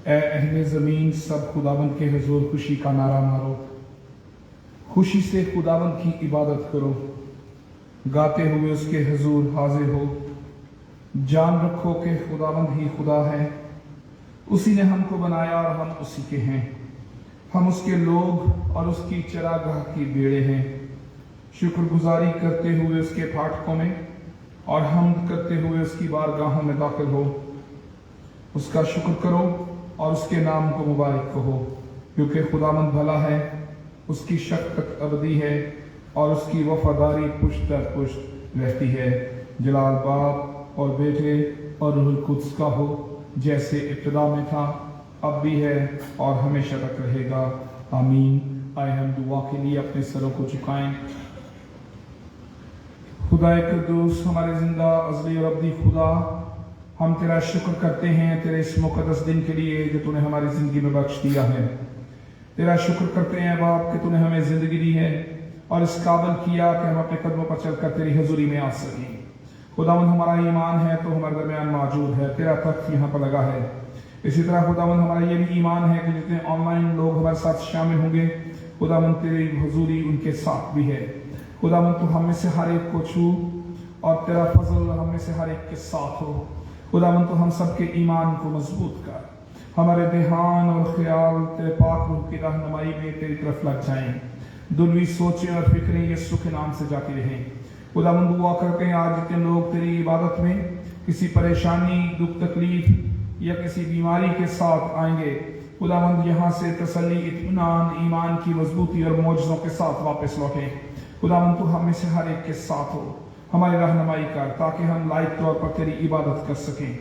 اے اہل زمین سب خداوند کے حضور خوشی کا نعرہ مارو، خوشی سے خداوند کی عبادت کرو، گاتے ہوئے اس کے حضور حاضر ہو۔ جان رکھو کہ خداوند ہی خدا ہے، اسی نے ہم کو بنایا اور ہم اسی کے ہیں، ہم اس کے لوگ اور اس کی چراگاہ کی بھیڑیں ہیں۔ شکر گزاری کرتے ہوئے اس کے پھاٹکوں میں اور حمد کرتے ہوئے اس کی بارگاہوں میں داخل ہو۔ اس کا شکر کرو اور اس کے نام کو مبارک کہو، کیونکہ خداوند بھلا ہے، اس کی شفقت ابدی ہے اور اس کی وفاداری پشت در پشت رہتی ہے۔ جلال باپ اور بیٹے اور روح القدس کا ہو، جیسے ابتدا میں تھا، اب بھی ہے اور ہمیشہ تک رہے گا، آمین۔ آئے ہم دعا کے لیے اپنے سروں کو جھکائیں۔ خدا قدوس، ہمارے زندہ ازلی اور ابدی خدا، ہم تیرا شکر کرتے ہیں تیرے اس مقدس دن کے لیے جو تو نے ہماری زندگی میں بخش دیا ہے۔ تیرا شکر کرتے ہیں باپ کہ تو نے ہمیں زندگی دی ہے اور اس قابل کیا کہ ہم اپنے قدموں پر چل کر تیری حضوری میں آ سکیں۔ خداوند ہمارا ایمان ہے تو ہمارے درمیان موجود ہے، تیرا تخت یہاں پر لگا ہے۔ اسی طرح خداوند ہمارا یہ بھی ایمان ہے کہ جتنے آن لائن لوگ ہمارے ساتھ شامل ہوں گے، خداوند تیری حضوری ان کے ساتھ بھی ہے۔ خداوند تو ہم میں سے ہر ایک کو چھو اور تیرا فضل ہم میں سے ہر ایک کے ساتھ ہو۔ خداوند تو ہم سب کے ایمان کو مضبوط کر، ہمارے دھیان اور خیال تیرے پاک روح کی رہنمائی میں تیری طرف لگ جائیں، دنوی سوچیں اور فکریں یسوع کے نام سے جاتی رہیں۔ خداوند دعا کرتے ہیں آج جتنے لوگ تیری عبادت میں کسی پریشانی، دکھ تکلیف یا کسی بیماری کے ساتھ آئیں گے، خداوند یہاں سے تسلی، اطمینان، ایمان کی مضبوطی اور معجزوں کے ساتھ واپس لوٹیں۔ خداوند تو ہم میں سے ہر ایک کے ساتھ ہو، ہماری رہنمائی کر تاکہ ہم لائق طور پر تیری عبادت کر سکیں۔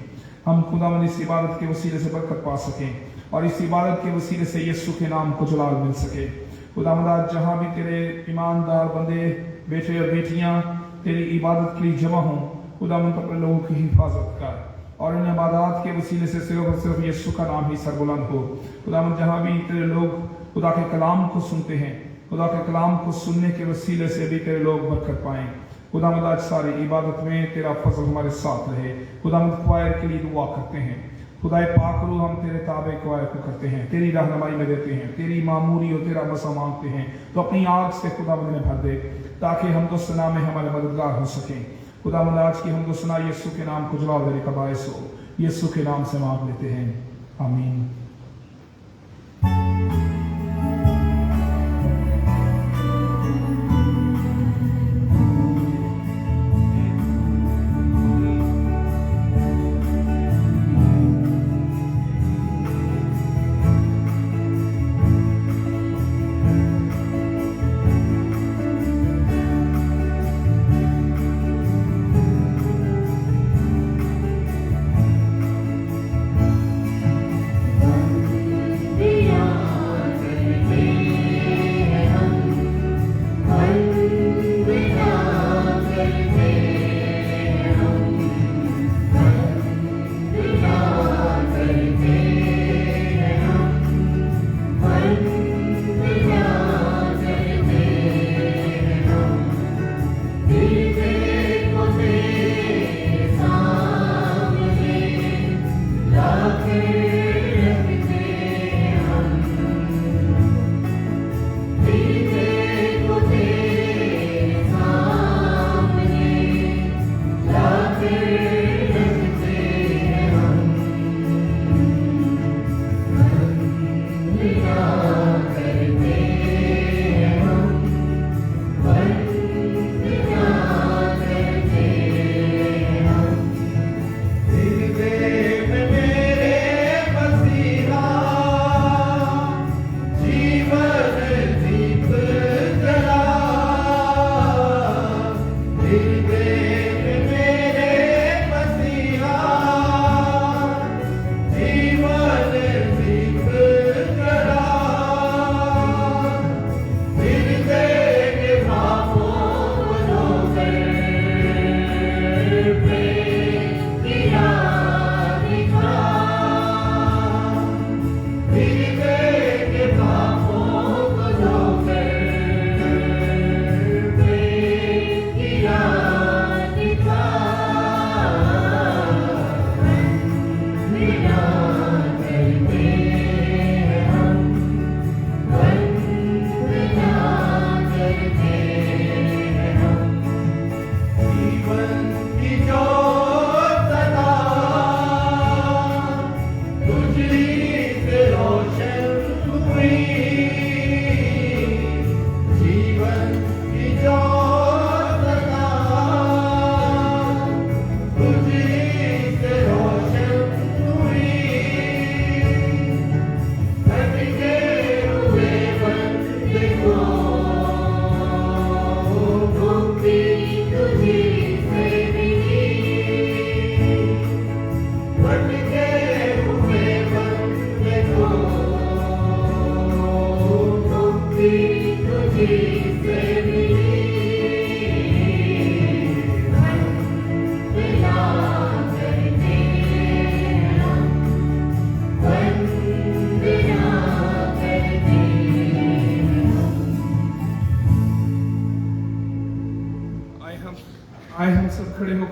ہم خداوند اس عبادت کے وسیلے سے برکت پا سکیں اور اس عبادت کے وسیلے سے یسوع کے نام کو جلال مل سکے۔ خداوند آج جہاں بھی تیرے ایماندار بندے، بیٹے اور بیٹیاں تیری عبادت کے لیے جمع ہوں، خداوند اپنے لوگوں کی حفاظت کر اور ان عبادات کے وسیلے سے صرف اور صرف یسوع کا نام ہی سربلند ہو۔ خداوند جہاں بھی تیرے لوگ خدا کے کلام کو سنتے ہیں، خدا کے کلام کو سننے کے وسیلے سے بھی تیرے لوگ برکت پائیں۔ خداوند آج ساری عبادت میں تیرا فضل ہمارے ساتھ رہے۔ خداوند کوائر کے لیے دعا کرتے ہیں، خدائے پاک روح ہم تیرے تابع کوائر کو کرتے ہیں، تیری رہنمائی میں دیتے ہیں، تیری معموری اور تیرا مسا مانگتے ہیں، تو اپنی آگ سے خداوند نے بھر دے تاکہ ہم کو ثنا میں ہمارے مددگار ہو سکیں۔ خداوند آج کی ہم کو ثنا یسوع کے نام کو جلال دینے کا باعث ہو، یسوع کے نام سے مانگ لیتے ہیں، آمین۔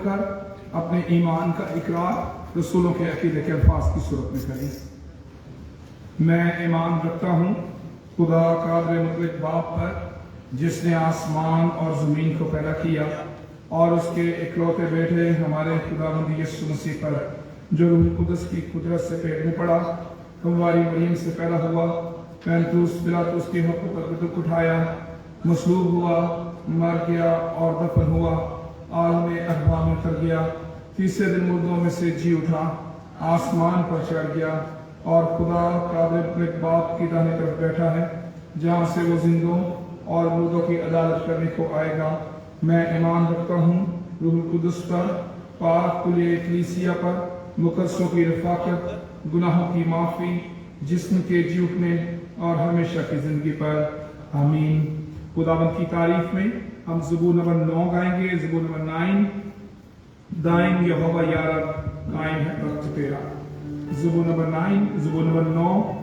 کر اپنے ایمان کا اقرار رسولوں کے عقیدے کے الفاظ کی صورت میں کریں۔ میں ایمان رکھتا ہوں خدا قادر مطلق باپ پر، جس نے آسمان اور زمین کو پیدا کیا، اور اس کے اکلوتے بیٹے ہمارے خداوند یسوع مسیح پر، جو روح القدس کی قدرت سے پیٹ میں پڑا، کنواری مریم سے پیدا ہوا، پینتوس پلاطس کے حکم پر بدک اٹھایا، مصلوب ہوا، مر گیا اور دفن ہوا، عالم ارواح میں اتر گیا، تیسرے دن مردوں میں سے جی اٹھا، آسمان پر چڑھ گیا، اور خدا قادر مطلق باپ کی داہنی طرف بیٹھا ہے، جہاں سے وہ زندوں اور مردوں کی عدالت کرنے کو آئے گا۔ میں ایمان رکھتا ہوں روح القدس پر، پاک کلیہ کلیسیا پر، مقدسوں کی رفاقت، گناہوں کی معافی، جسم کے جی اٹھنے اور ہمیشہ کی زندگی پر، آمین۔ خداوند کی تعریف میں ہم زبور نمبر 9 گائیں گے۔ زبور نمبر 9، دائم یہوہ یا رب قائم ہے بخت تیرا۔ زبور نمبر 9، زبور نمبر 9۔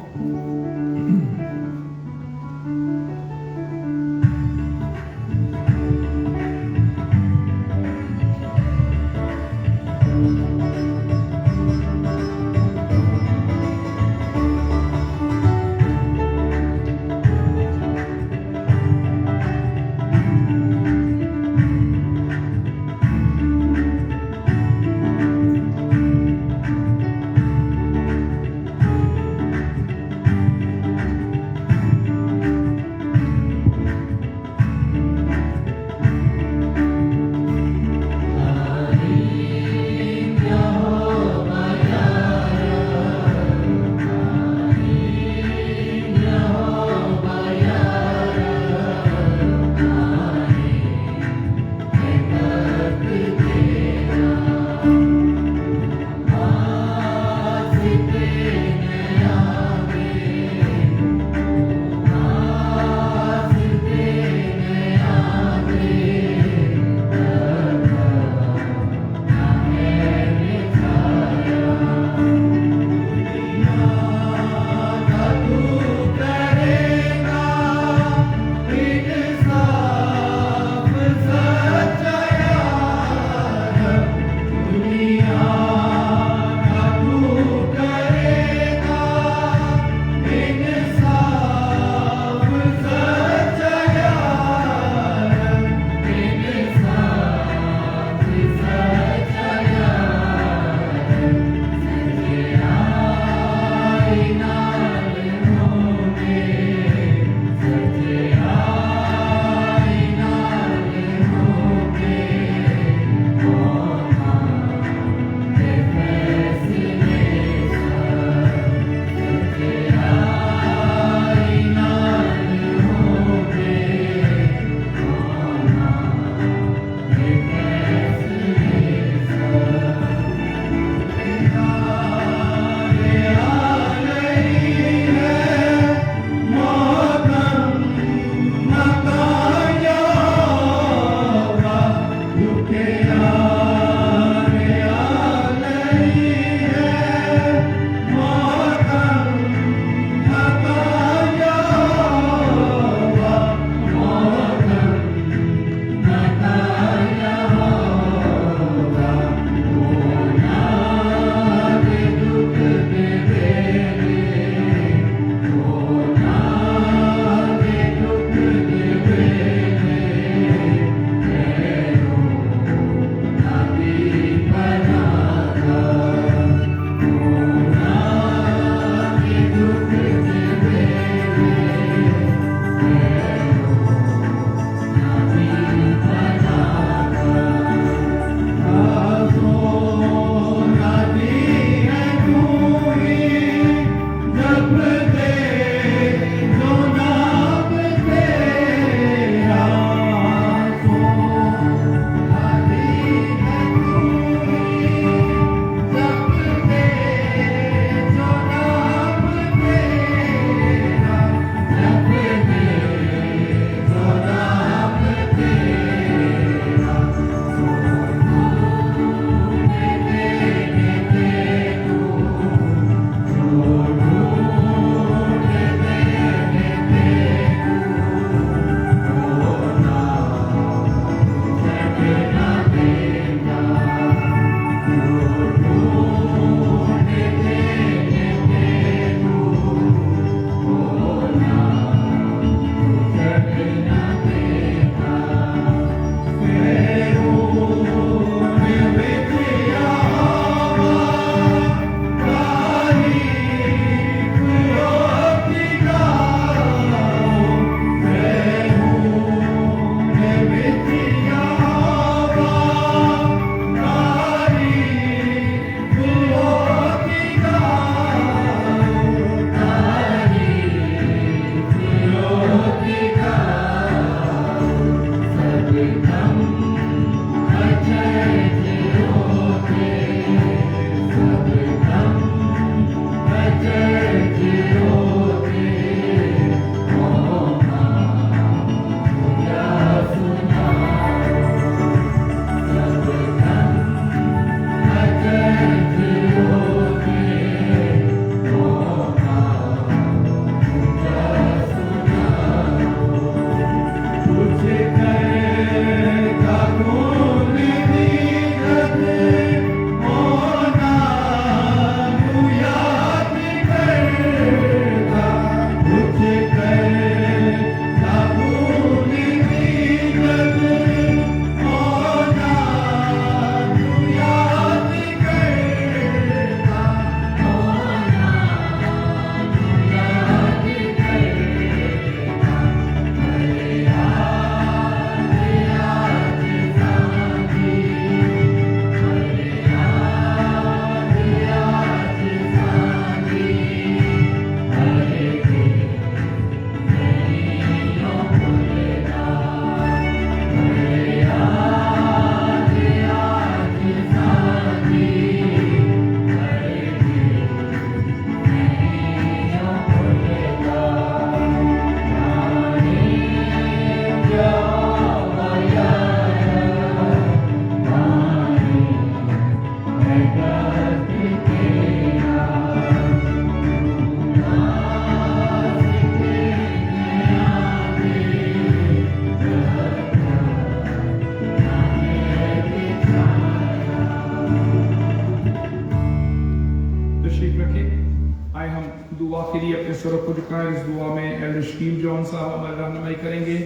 دعا کے لیے اپنے سروں کو جھکائیں. اس دعا میں ایلڈر شکیل جان صاحب ہماری رہنمائی کریں گے.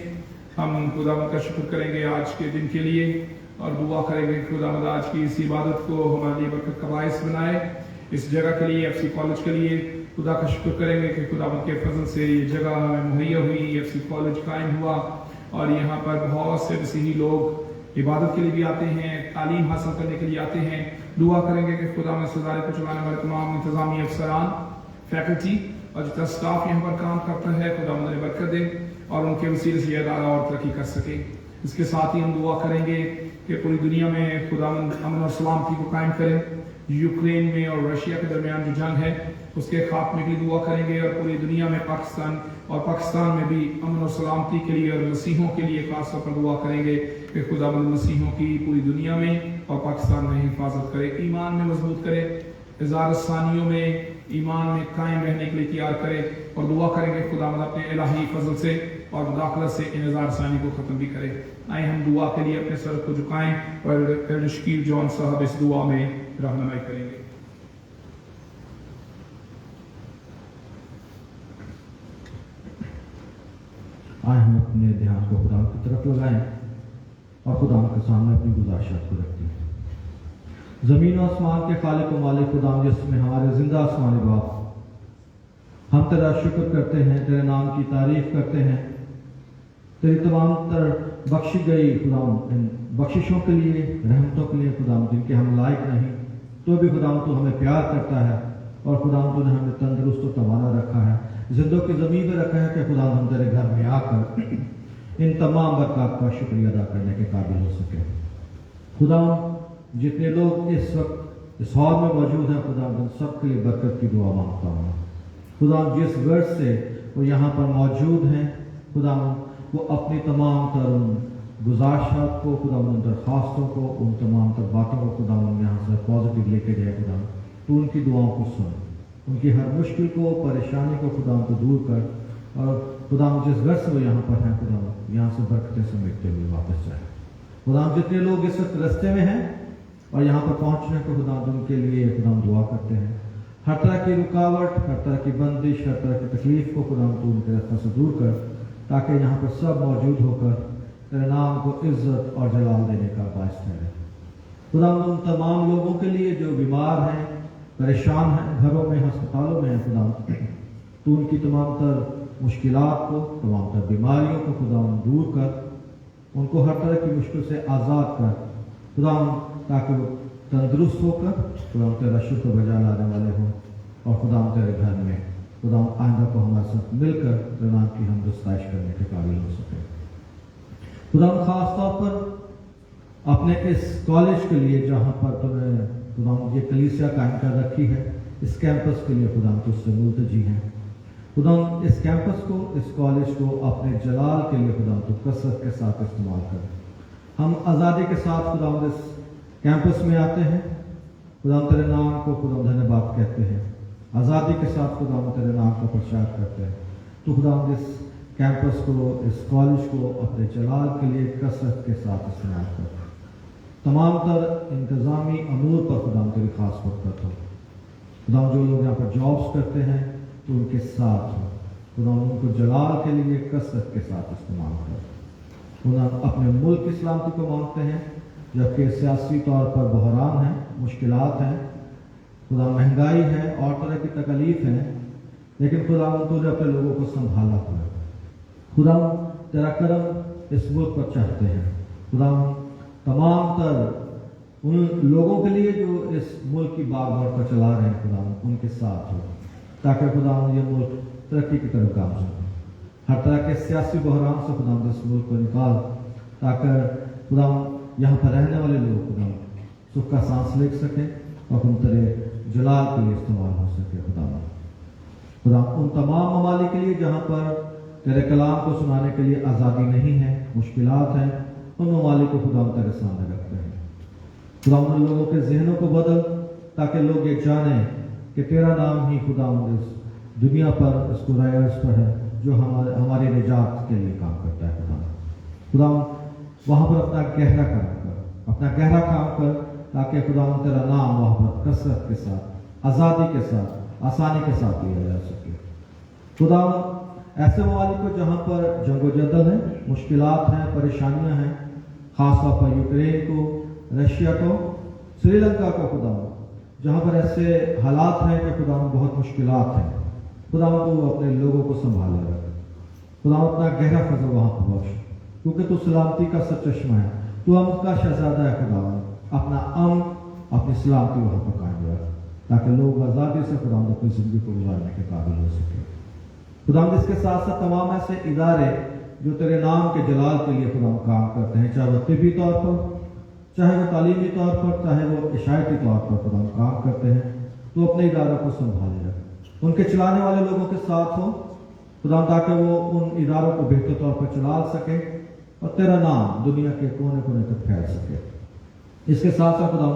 ہم خداوند کا شکر کریں گے آج کے دن کے لیے اور دعا کریں گے خداوند آج کی اس عبادت کو ہمارے لیے برکت کا باعث بنائے. اس جگہ کے لیے ایف سی کالج کے لیے خدا کا شکر کریں گے کہ خداوند کے فضل سے یہ جگہ ہمیں مہیا ہوئی, ایف سی کالج قائم ہوا اور یہاں پر بہت سے مسیحی لوگ عبادت کے لیے بھی آتے ہیں, تعلیم حاصل کرنے کے لیے آتے ہیں. دعا کریں گے کہ خدا میں ادارے کو چلانے والے تمام انتظامی افسران, فیکلٹی اور جتنا اسٹاف یہاں پر کام کرتا ہے خدا انہیں برکت دے اور ان کے وسیلے سے یہ ادارہ اور ترقی کر سکے. اس کے ساتھ ہی ہم دعا کریں گے کہ پوری دنیا میں خدا امن اور سلامتی کو قائم کرے. یوکرین میں اور رشیا کے درمیان جو جنگ ہے اس کے خاتمے کے لیے دعا کریں گے اور پوری دنیا میں پاکستان میں بھی امن اور سلامتی کے لیے اور مسیحوں کے لیے خاص طور پر دعا کریں گے کہ خدا مسیحوں کی پوری دنیا میں اور پاکستان میں حفاظت کرے, ایمان میں مضبوط کرے, اظہار ثانیوں میں ایمان میں قائم رہنے کے لیے تیار کرے اور دعا کریں گے خدا اپنے الہی فضل سے اور مداخلت سے ان اظہار ثانی کو ختم بھی کرے. آئے ہم دعا کے لیے اپنے سر کو جھکائیں اور ایلڈر شکیل جان صاحب اس دعا میں رہنمائی کریں گے. آئے ہم اپنے دھیان کو خدا کی طرف لگائیں اور خدا کے سامنے اپنی گزارشات کو رکھتے ہیں. زمین و آسمان کے خالق و مالک خدا جس میں ہمارے زندہ آسمانی باپ, ہم تیرا شکر کرتے ہیں, تیرے نام کی تعریف کرتے ہیں, تیری تمام تر بخشی گئی خدا ان بخششوں کے لیے, رحمتوں کے لیے خدا جن کے ہم لائق نہیں, تو بھی خدا تو ہمیں پیار کرتا ہے اور خدا تو نے ہمیں تندرست و توانا رکھا ہے, زندوں کی زمین پہ رکھا ہے کہ خدا ہم تیرے گھر میں آ کر ان تمام برکات کا شکریہ ادا کرنے کے قابل ہو سکے. خدا جتنے لوگ اس وقت اس ہال میں موجود ہیں خدا ان سب کے لیے برکت کی دعا مانگتا ہوں. خدا جس غرض سے وہ یہاں پر موجود ہیں خدا وہ اپنی تمام تر گزارشات کو خدا ان درخواستوں کو ان تمام تر باتوں کو خدا یہاں سے پازیٹیو لے کے جائے. خدا تو ان کی دعاؤں کو سن, ان کی ہر مشکل کو پریشانی کو خدا کو دور کر اور خدا جس غرض سے وہ یہاں پر ہیں خدا یہاں سے برکتیں سمیٹتے ہوئے واپس جائے. خدا جتنے لوگ اس وقت رستے میں ہیں اور یہاں پر پہنچنے کو خدا ان کے لیے خدا دعا کرتے ہیں, ہر طرح کی رکاوٹ, ہر طرح کی بندش, ہر طرح کی تکلیف کو خدا تو ان کے راستے سے دور کر تاکہ یہاں پر سب موجود ہو کر تیرے نام کو عزت اور جلال دینے کا باعث ٹھہرے. خدا ان تمام لوگوں کے لیے جو بیمار ہیں, پریشان ہیں, گھروں میں ہسپتالوں میں ہیں خدا تو ان کی تمام تر مشکلات کو, تمام تر بیماریوں کو خدا دور کر, ان کو ہر طرح کی مشکل سے آزاد کر خدا تاکہ وہ تندرست ہو کر خدا تیرا شکر بجا لانے والے ہوں اور خدا تیرے گھر میں خدا آئندہ کو ہمارے ساتھ مل کر تیرے نام کی ہم ستائش کرنے کے قابل ہو سکے. خدا خاص طور پر اپنے اس کالج کے لیے جہاں پر تمہیں خدا یہ کلیسیا قائم کر رکھی ہے, اس کیمپس کے لیے خدا تجھ سے ملتجی ہیں. خدا اس کیمپس کو, اس کالج کو اپنے جلال کے لیے خدا تو کثرت کے ساتھ استعمال کر. ہم آزادی کے ساتھ خدا اس کیمپس میں آتے ہیں, خدا تیرے نام کو خدا دھنیہ واد کہتے ہیں, آزادی کے ساتھ خدا تیرے نام کا پرچار کرتے ہیں. تو خدا اس کیمپس کو, اس کالج کو اپنے جلال کے لیے کثرت کے ساتھ استعمال کر. تمام تر انتظامی امور پر خدا تیری خاص برکت ہو. خدا جو لوگ یہاں پر جابس کرتے ہیں تو ان کے ساتھ ہو. خدا ان کو جلال کے لیے کثرت کے ساتھ استعمال کر. خدا اپنے ملک کی سلامتی کو مانگتے ہیں جبکہ سیاسی طور پر بحران ہیں, مشکلات ہیں, خدا مہنگائی ہے اور طرح کی تکلیف ہیں, لیکن خدا تو نے اپنے لوگوں کو سنبھالا ہوا ہے. خدا تیرا کرم اس ملک پر چاہتے ہیں. خدا تمام تر ان لوگوں کے لیے جو اس ملک کی باغ بڑھ کر چلا رہے ہیں خدا ان کے ساتھ ہو تاکہ خدا یہ ملک ترقی کی طرف گامزن ہو. ہر طرح کے سیاسی بحران سے خدا اس ملک کو نکال تاکہ خدا یہاں پر رہنے والے لوگ خدا سکھ کا سانس لے سکیں اور ہم تیرے جلال کے لیے استعمال ہو سکے. خدا ان تمام ممالک کے لیے جہاں پر تیرے کلام کو سنانے کے لیے آزادی نہیں ہے, مشکلات ہیں, ان ممالک کو خدا تیرے سامنے رکھتے ہیں. خدا ان لوگوں کے ذہنوں کو بدل تاکہ لوگ یہ جانیں کہ تیرا نام ہی خدا اس دنیا پر, اس کو رائز پر ہے جو ہماری نجات کے لیے کام کرتا ہے. خدا وہاں پر اپنا گہرا کام کر تاکہ خدا تیرا نام وہاں پر کثرت کے ساتھ आज़ादी के साथ आसानी के साथ दिया जा सके। खुदा ऐसे ममालिक को जहाँ पर जंगो जदल है, मुश्किलात हैं, परेशानियाँ हैं, ख़ासतौर पर यूक्रेन को, रशिया को, श्रीलंका को, खुदा जहाँ पर ऐसे हालात हैं कि खुदा बहुत मुश्किलात हैं, खुदा को अपने लोगों को संभाले रख, खुदा अपना गहरा फजल वहाँ पर बख्श, क्योंकि तू सलामती का सरचश्मा है, तू अमन का शहजादा है। खुदा अपना अमन, अपनी सलामती वहाँ पर कायम रख, ताकि लोग आज़ादी से खुदा अपनी ज़िंदगी को गुजारने के काबिल हो सके। खुदा इसके साथ साथ तमाम ऐसे इदारे जो तेरे नाम के जलाल के लिए खुदा काम करते हैं, चाहे वो तिबी तौर पर, चाहे वो तालीमी तौर पर, चाहे वो इशायती तौर पर खुदा काम करते हैं, तो अपने इदारों को संभाले रख, उनके चलाने वाले लोगों के साथ हो खुदा, ताकि वो उन इदारों को बेहतर तौर पर चला सके और तेरा नाम दुनिया के कोने कोने तक फैल सके। इसके साथ साथ खुदा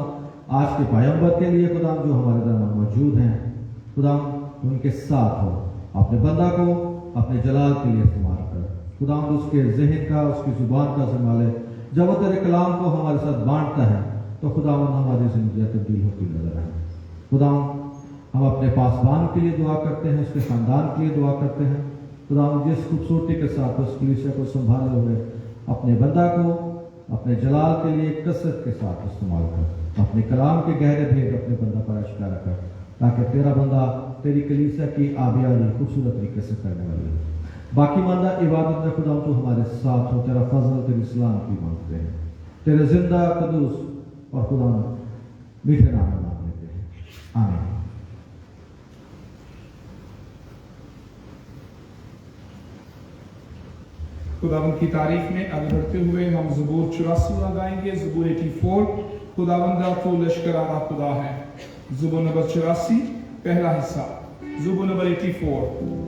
आज के पैगंबर के लिए खुदा जो हमारे दरमियान मौजूद हैं, खुदा उनके साथ हो, अपने बंदा को अपने जलाल के लिए इस्तेमाल कर, खुदा उसके जहन का, उसकी जुबान का संभाले। जब वो तेरे कलाम को हमारे साथ बांटता है तो खुदा हमारी जिंदगी तब्दील होती नजर आए। खुदा हम अपने पासबान के लिए दुआ करते हैं, उसके खानदान के लिए दुआ करते हैं। खुदा जिस खूबसूरती के साथ उस कलीसिया को संभाले हुए अपने बंदा को अपने जलाल के लिए कसरत के साथ इस्तेमाल कर, अपने कलाम के गहरे भेद अपने बंदा पर आश्कार कर, ताकि तेरा बंदा तेरी कलीसिया की आबियारी खूबसूरत तरीके से करने वाली है। बाकी मानदा इबादत में खुदा तो हमारे साथ हो, तेरा फजल तेरी सलाम की मांगते हैं, तेरे जिंदा कदूस और खुदा मीठे नाम में मांग लेते हैं, आमीन। खुदावंद की तारीफ में आगे बढ़ते हुए हम ज़बूर 84 गाएंगे। ज़बूर 84, खुदावंद तू लश्कराना खुदा है। ज़बूर नंबर 84 पहला हिस्सा। ज़बूर नंबर 84।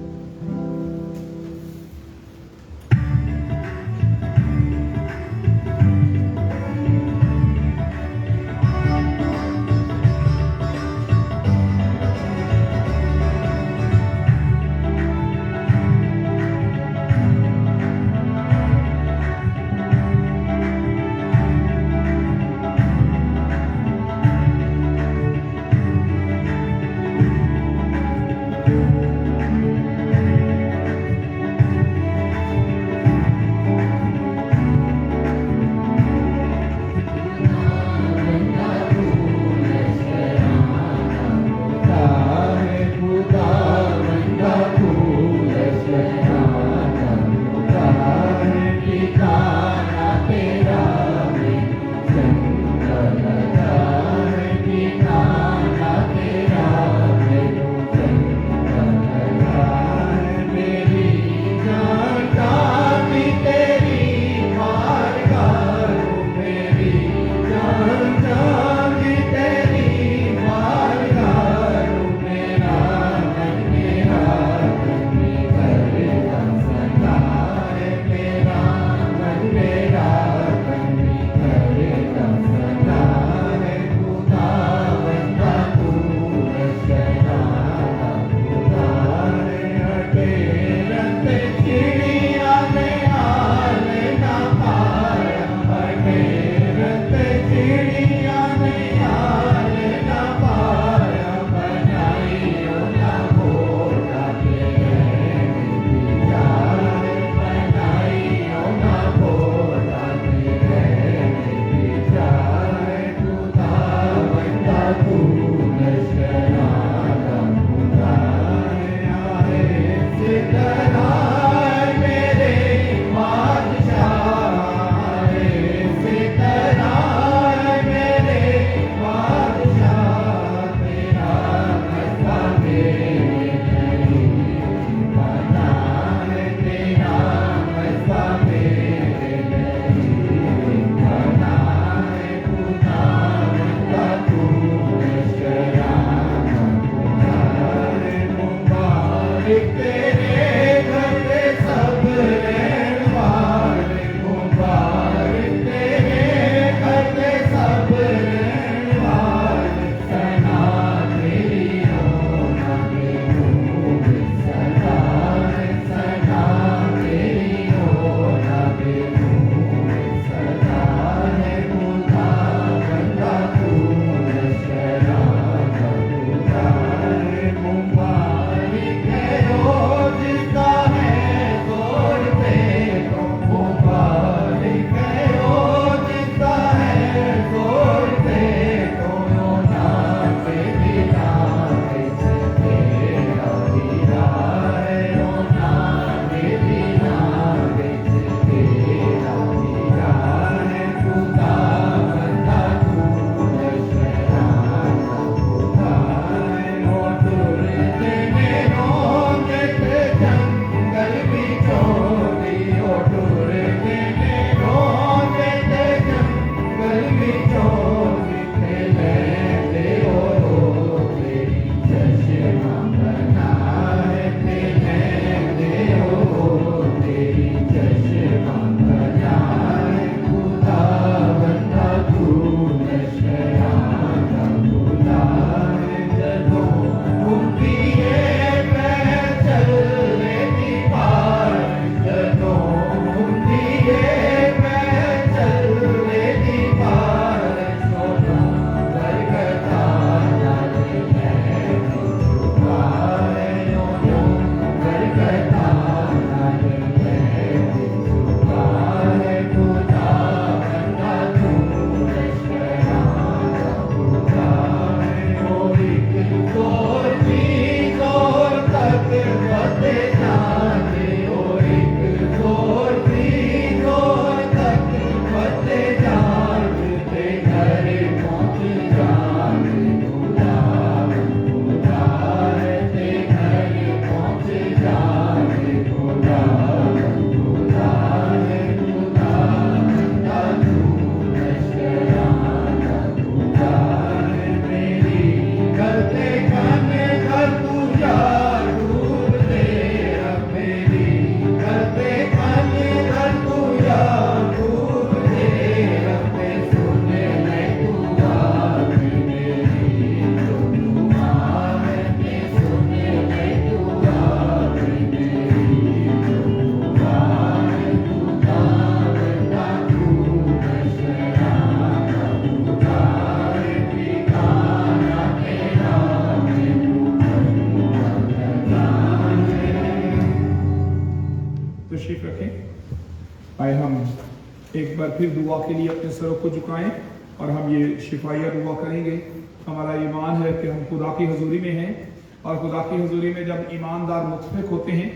बार फिर दुआ के लिए अपने सरों को झुकाएं और हम ये शिफाइया दुआ करेंगे। हमारा ईमान है कि हम खुदा की हजूरी में हैं और खुदा की हजूरी में जब ईमानदार मुतफिक होते हैं,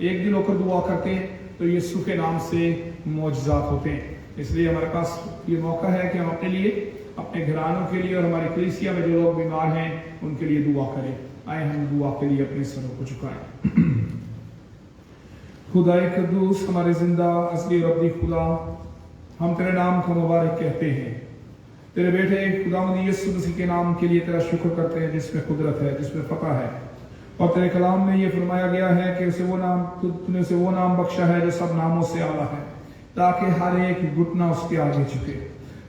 एक दिल होकर दुआ करते हैं, तो यीशु के नाम से मौजज़ात होते हैं। इसलिए हमारे पास ये मौका है कि हम अपने लिए, अपने घरानों के लिए और हमारी कलीसिया में जो लोग बीमार हैं उनके लिए दुआ करें। आए हम दुआ के लिए अपने सरों को झुकाएं। खुदाए कद्दूस, हमारे जिंदा असली और अब्दी खुदा, हम तेरे नाम को मुबारक कहते हैं। तेरे बेटे खुदावंद यीशु मसीह के नाम के लिए तेरा शुक्र करते हैं जिसमें कुदरत है, जिसमें फतह है। और तेरे कलाम में ये फरमाया गया है कि तूने उसे वो नाम बख्शा है जो सब नामों से आला है, ताकि हर एक घुटना उसके आगे झुके।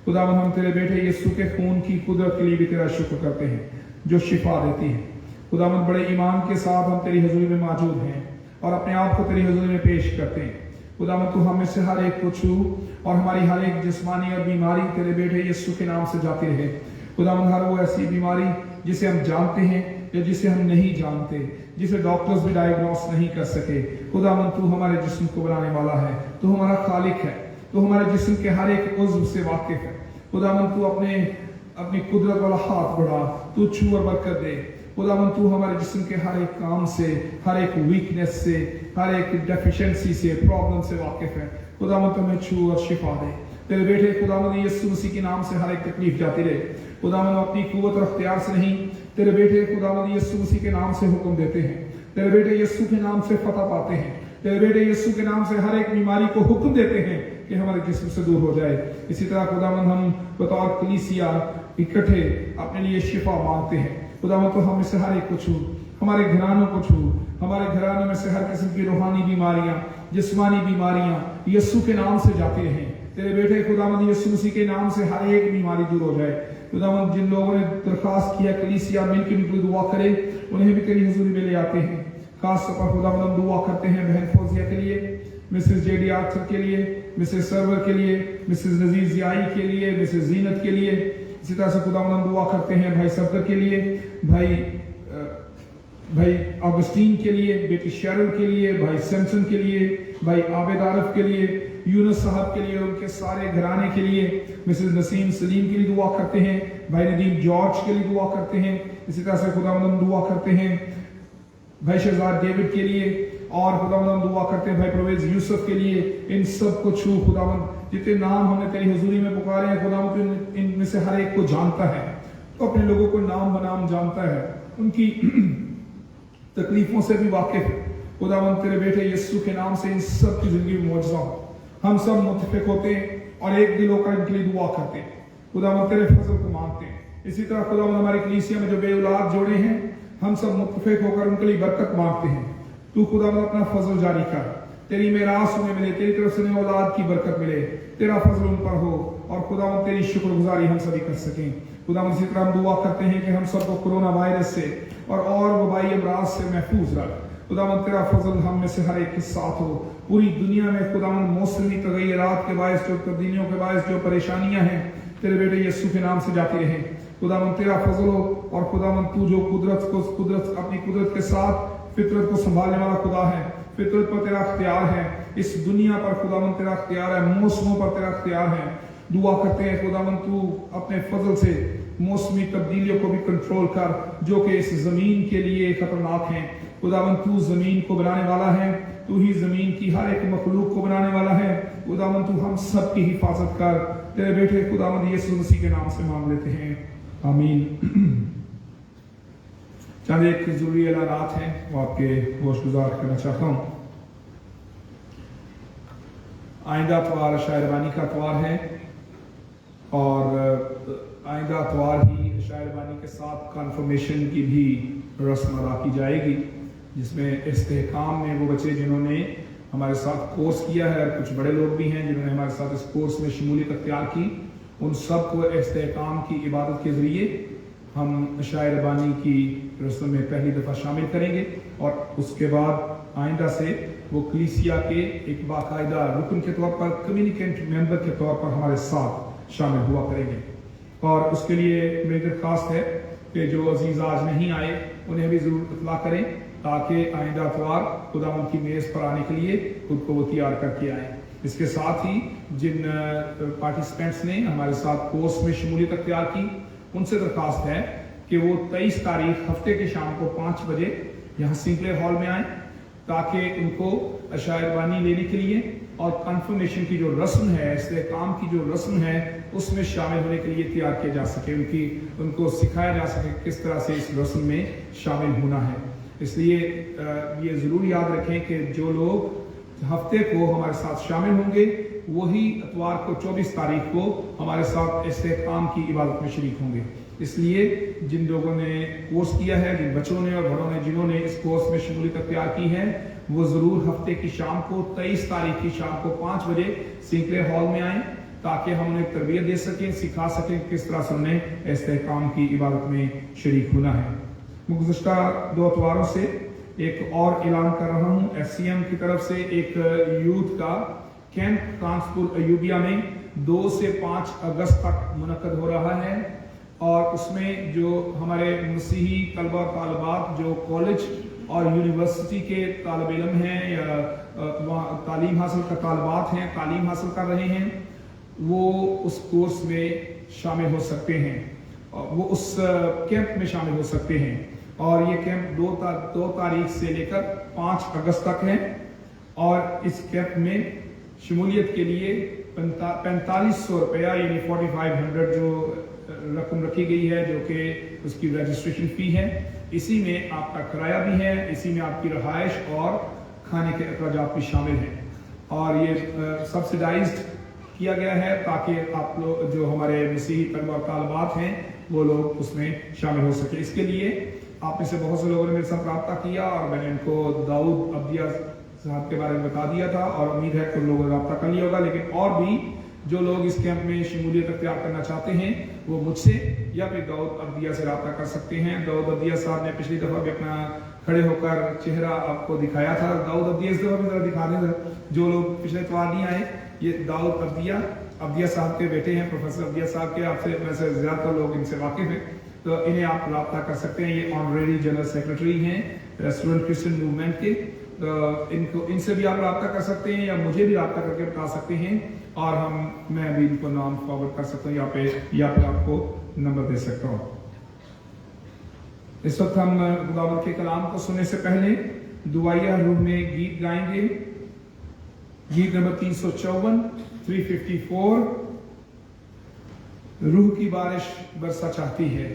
खुदावंद, हम तेरे बेटे यीशु के खून की कुदरत के लिए भी तेरा शुक्र करते हैं जो शिफा देती है। खुदावंद, बड़े ईमान के साथ हम तेरी हजूरी में मौजूद हैं और अपने आप को तेरी हजूरी में पेश करते हैं। खुदावंद, तू हम में से हर एक को छू और हमारी हर एक जिस्मानी और बीमारी तेरे बेटे यीशु के नाम से जाती रहे। खुदावंद, हर वो ऐसी बीमारी जिसे हम जानते हैं या जिसे हम नहीं जानते, जिसे डॉक्टर्स भी डायग्नोस नहीं कर सके, खुदावंद तू हमारे जिस्म को बनाने वाला है, तू हमारा खालिक है, तू हमारे जिस्म के हर एक उज़्व से वाकिफ है। खुदावंद, तू अपनी कुदरत वाला हाथ बढ़ा, तू छू और बरकत दे। खुदावंद, तू हमारे जिस्म के हर एक काम से, हर एक वीकनेस से, हर एक डेफिशिएंसी से, प्रॉब्लम से वाकिफ है। खुदावंद, तू हमें छू और शिफा दे। तेरे बेटे खुदावंद यीशु मसीह के नाम से हर एक तकलीफ जाती रहे। खुदावंद, अपनी कुव्वत और अख्तियार से नहीं, तेरे बेटे खुदावंद यीशु मसीह के नाम से हुक्म देते हैं। तेरे बेटे यीशु के नाम से फतह पाते हैं। तेरे बेटे यीशु के नाम से हर एक बीमारी को हुक्म देते हैं कि हमारे जिस्म से दूर हो जाए। इसी तरह खुदावंद, हम बतौर कलीसिया इकट्ठे अपने लिए शिफा मांगते हैं। खुदावंद, तो हम इससे हर एक को छू, हमारे घरानों को छू, हमारे घरानों में से हर किस्म की रूहानी बीमारियां, जिस्मानी बीमारियां यीशु के नाम से जाती रहें। तेरे बेटे खुदावंद यीशु मसीह के नाम से हर एक बीमारी दूर हो जाए। खुदावंद, जिन लोगों ने दरखास्त किया कलीसिया मिलकर भी दुआ करे, उन्हें भी तेरी हुजूरी में ले आते हैं। खास तौर पर खुदावंद, हम दुआ करते हैं बहन फौजिया के लिए, मिसेस जेडी आर्थर के लिए, मिसेस सर्वर के लिए, मिसेस नजीर जियाई के लिए, मिसेस जीनत के लिए। इसी तरह से खुदावंद, हम दुआ करते हैं भाई सफदर के लिए, भाई ऑगस्टीन के लिए, बेटी शेरल के लिए, भाई सैमसन के लिए, भाई आबिद आरिफ के लिए, यूनुस साहब के लिए, उनके सारे घराने के लिए, मिसेस नसीम सलीम के लिए दुआ करते हैं, भाई नदीम जॉर्ज के लिए दुआ करते हैं। इसी तरह से खुदावंद, हम दुआ करते हैं भाई शहजाद डेविड के लिए, और खुदावंद हम दुआ करते हैं भाई परवेज यूसुफ के लिए। इन सब को छू खुदावंद, जितने नाम हमने तेरी हुजूरी में पुकारे हैं खुदावंद, इनमें से हर एक को जानता है, तो अपने लोगों को नाम बनाम जानता है, उनकी तकलीफों से भी वाकिफ है। खुदावंद, तेरे बेटे यीशु के नाम से इन सब की जिंदगी में मौजज़ा हो। हम सब मुत्तफिक होते हैं और एक दिल होकर इनके लिए दुआ करते हैं। खुदावंद, तेरे फजल को मांगते हैं। इसी तरह खुदावंद, हमारी कलीसिया में जो बे औलाद जोड़े हैं, हम सब मुत्तफिक होकर उनके लिए बरकत मांगते हैं। तू खुदावंद अपना फजल जारी कर, तेरी मेरास उन्हें मिले, तेरी तरफ से उन्हें औलाद की बरकत मिले, तेरा फजल उन पर हो, और खुदावंद तेरी शुक्रगुजारी हम सभी कर सकें। खुदावंद, इसी तरह हम दुआ करते हैं कि हम सबको कोरोना वायरस से और वबाई अमराज से महफूज रख। खुदावंद, तेरा फजल हम में से हर एक के साथ हो। पूरी दुनिया में खुदावंद मौसमी तगय्युरात के बायस, जो तब्दीलियों के बायस जो परेशानियां हैं, तेरे बेटे यीशु के नाम से जाती रहें। खुदावंद, तेरा फजल हो, और खुदावंद तू जो अपनी कुदरत के साथ फितरत को संभालने वाला खुदा है, फितरत पर तेरा अख्तियार है, इस दुनिया पर खुदावंद तेरा अख्तियार है, मौसमों पर तेरा अख्तियार है। दुआ करते हैं खुदावंद, तू अपने फजल से मौसमी तब्दीलियों को भी कंट्रोल कर, जो कि इस जमीन के लिए खतरनाक हैं। खुदावंद, तू जमीन को बनाने वाला है, तू ही जमीन की हर एक मखलूक को बनाने वाला है। खुदावंद, तू हम सब की हिफाजत कर। तेरे बेटे खुदावंद यीशु मसीह के नाम से मांग लेते हैं, आमीन। चंद एक जरूरी ऐलानात हैं, वो आपके होशगुजार करना चाहता हूँ। आइंदा अतवार शायरबानी का अतवार है, और आइंदा अतवार ही शायरबानी के साथ कन्फर्मेशन की भी रस्म अदा की जाएगी, जिसमें इस्तेहकाम में वो बच्चे जिन्होंने हमारे साथ कोर्स किया है, और कुछ बड़े लोग भी हैं जिन्होंने हमारे साथ इस कोर्स में शमूलियत अख्तियार की, उन सब को इस्तेहकाम की इबादत के ज़रिए हम शायरबानी की रस्म में पहली दफ़ा शामिल करेंगे, और उसके बाद आइंदा से वो कलीसिया के एक बाकायदा रुकन के तौर पर, कम्युनिकेंट मेंबर के तौर पर हमारे साथ शामिल हुआ करेंगे। और उसके लिए मेरी दरख्वास्त है कि जो अजीज़ आज नहीं आए उन्हें भी ज़रूर इत्तला करें, ताकि आइंदा अतवार खुदावंद की मेज़ पर आने के लिए खुद को वो तैयार करके आएँ। इसके साथ ही जिन पार्टिसिपेंट्स ने हमारे साथ कोर्स में शमूलियत अख्तियार की, उनसे दरख्वास्त है कि वो 23 तारीख हफ्ते के शाम को 5 बजे यहाँ सिंक्लेयर हॉल में आए, ताकि उनको अशायरबानी लेने के लिए और कन्फर्मेशन की जो रस्म है, इस्तेहकाम की जो रस्म है, उसमें शामिल होने के लिए तैयार किया जा सके, उनको सिखाया जा सके किस तरह से इस रस्म में शामिल होना है। इसलिए ये ज़रूर याद रखें कि जो लोग हफ्ते को हमारे साथ शामिल होंगे, वही इतवार को 24 तारीख को हमारे साथ इस्तेहकाम की इबादत में शरीक होंगे। इसलिए जिन लोगों ने कोर्स किया है, जिन बच्चों ने और घरों ने जिन्होंने इस कोर्स में शमूलियत अख्तियार की है, वो ज़रूर हफ्ते की शाम को 23 तारीख की शाम को 5 बजे सिंक्लेयर हॉल में आएँ, ताकि हम उन्हें तरबियत दे सकें, सिखा सकें किस तरह से उन्हें इस्तेहकाम की इबादत में शरीक होना है। गुज़श्ता 2 अतवारों से एक और ऐलान कर रहा हूँ, FCM की तरफ से एक यूथ का कैंप कांसपुर अयूबिया में 2 से 5 अगस्त तक मुनक्कद हो रहा है, और उसमें जो हमारे मसीही तलबा और तालिबात जो कॉलेज और यूनिवर्सिटी के तालिब इल्म हैं या तालीम हासिल का तालिबात हैं, तालीम हासिल कर रहे हैं, वो उस कोर्स में शामिल हो सकते हैं, वो उस कैंप में शामिल हो सकते हैं। और ये कैंप 2 तारीख से लेकर 5 अगस्त तक है, और इस कैंप में शमूलियत के लिए 4500 रुपया यानी 4500 जो रकम रखी गई है, जो कि उसकी रजिस्ट्रेशन फ़ी है, इसी में आपका किराया भी है, इसी में आपकी रहाइश और खाने के अखराजात भी शामिल हैं, और ये सब्सिडाइज्ड किया गया है ताकि आप लोग जो हमारे मसीही तलबा और तालिबात हैं वो लोग उसमें शामिल हो सके। इसके लिए आप में से बहुत से लोगों ने मेरे साथ रब्ता किया, और मैंने इनको दाऊद अब्दिया साहब के बारे में बता दिया था, और उम्मीद है कि उन लोगों ने रब्ता कर लिया होगा। लेकिन और भी जो लोग इस कैंप में शमूलियत अख्तियार करना चाहते हैं, वो मुझसे या फिर दाऊद अब्दिया से रब्ता कर सकते हैं। दाऊद अब्दिया साहब ने पिछली दफ़ा भी अपना खड़े होकर चेहरा आपको दिखाया था। दाऊद अब्दिया इस दफ़ा भी ज़रा दिखा दें, जो लोग पिछले इतवार नहीं आए। ये दाऊद अब्दिया साहब के बेटे हैं, प्रोफेसर अब्दिया साहब के। आपसे में से ज़्यादातर लोग इनसे वाकिफ़ हैं, तो इन्हें आप रब्ता कर सकते हैं। ये ऑनरेरी जनरल सेक्रेटरी हैं रेस्टोरेंट क्रिश्चियन मूवमेंट के, तो इनसे भी आप रब्ता कर सकते हैं, या मुझे भी रब्ता करके बता सकते हैं, और मैं भी इनको नाम फॉरवर्ड कर सकता हूँ, या फिर आपको नंबर दे सकता हूँ। इस वक्त हम खुदावंद के कलाम को सुनने से पहले दुआया रूह में गीत गाएंगे। गीत नंबर 354, 354, रूह की बारिश बरसा चाहती है।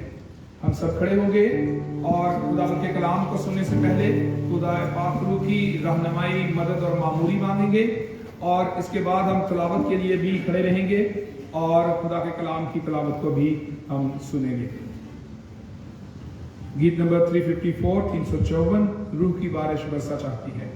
हम सब खड़े होंगे और खुदावंद के कलाम को सुनने से पहले खुदा पाक रूह की रहनुमाई, मदद और मामूरी मांगेंगे, और इसके बाद हम तिलावत के लिए भी खड़े रहेंगे और खुदा के कलाम की तिलावत को भी हम सुनेंगे। गीत नंबर 354, 354, रूह की बारिश बरसा चाहती है।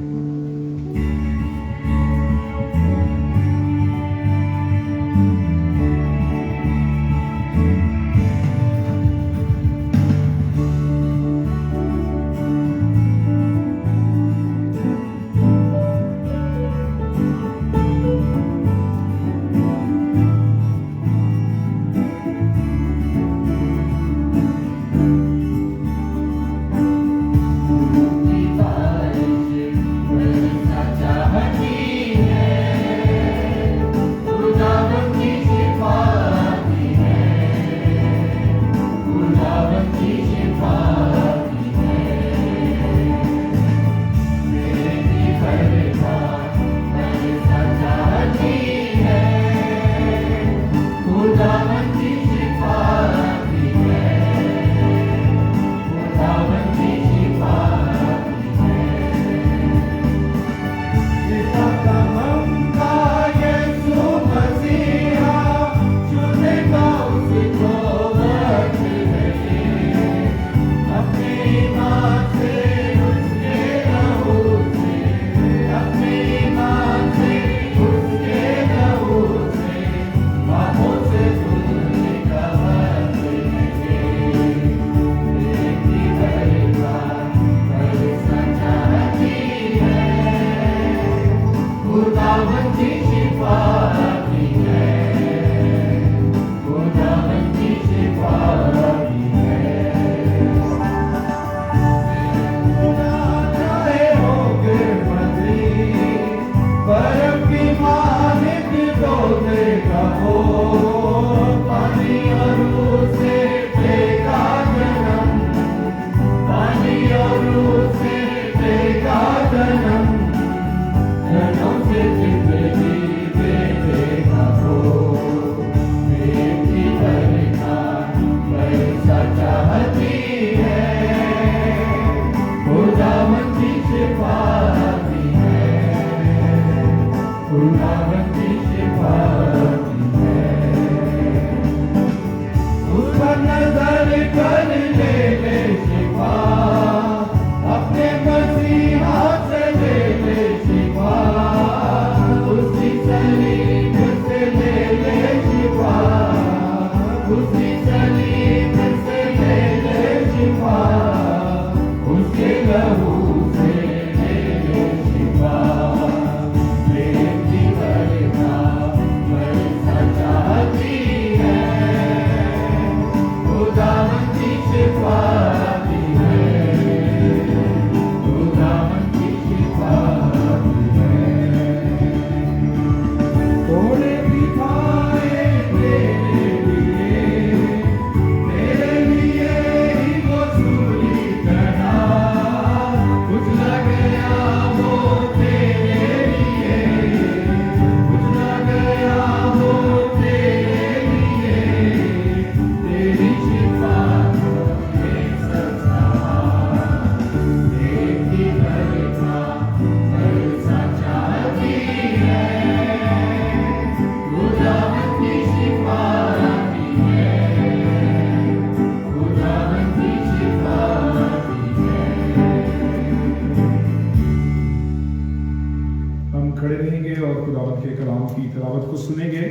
तिलावत को सुनेंगे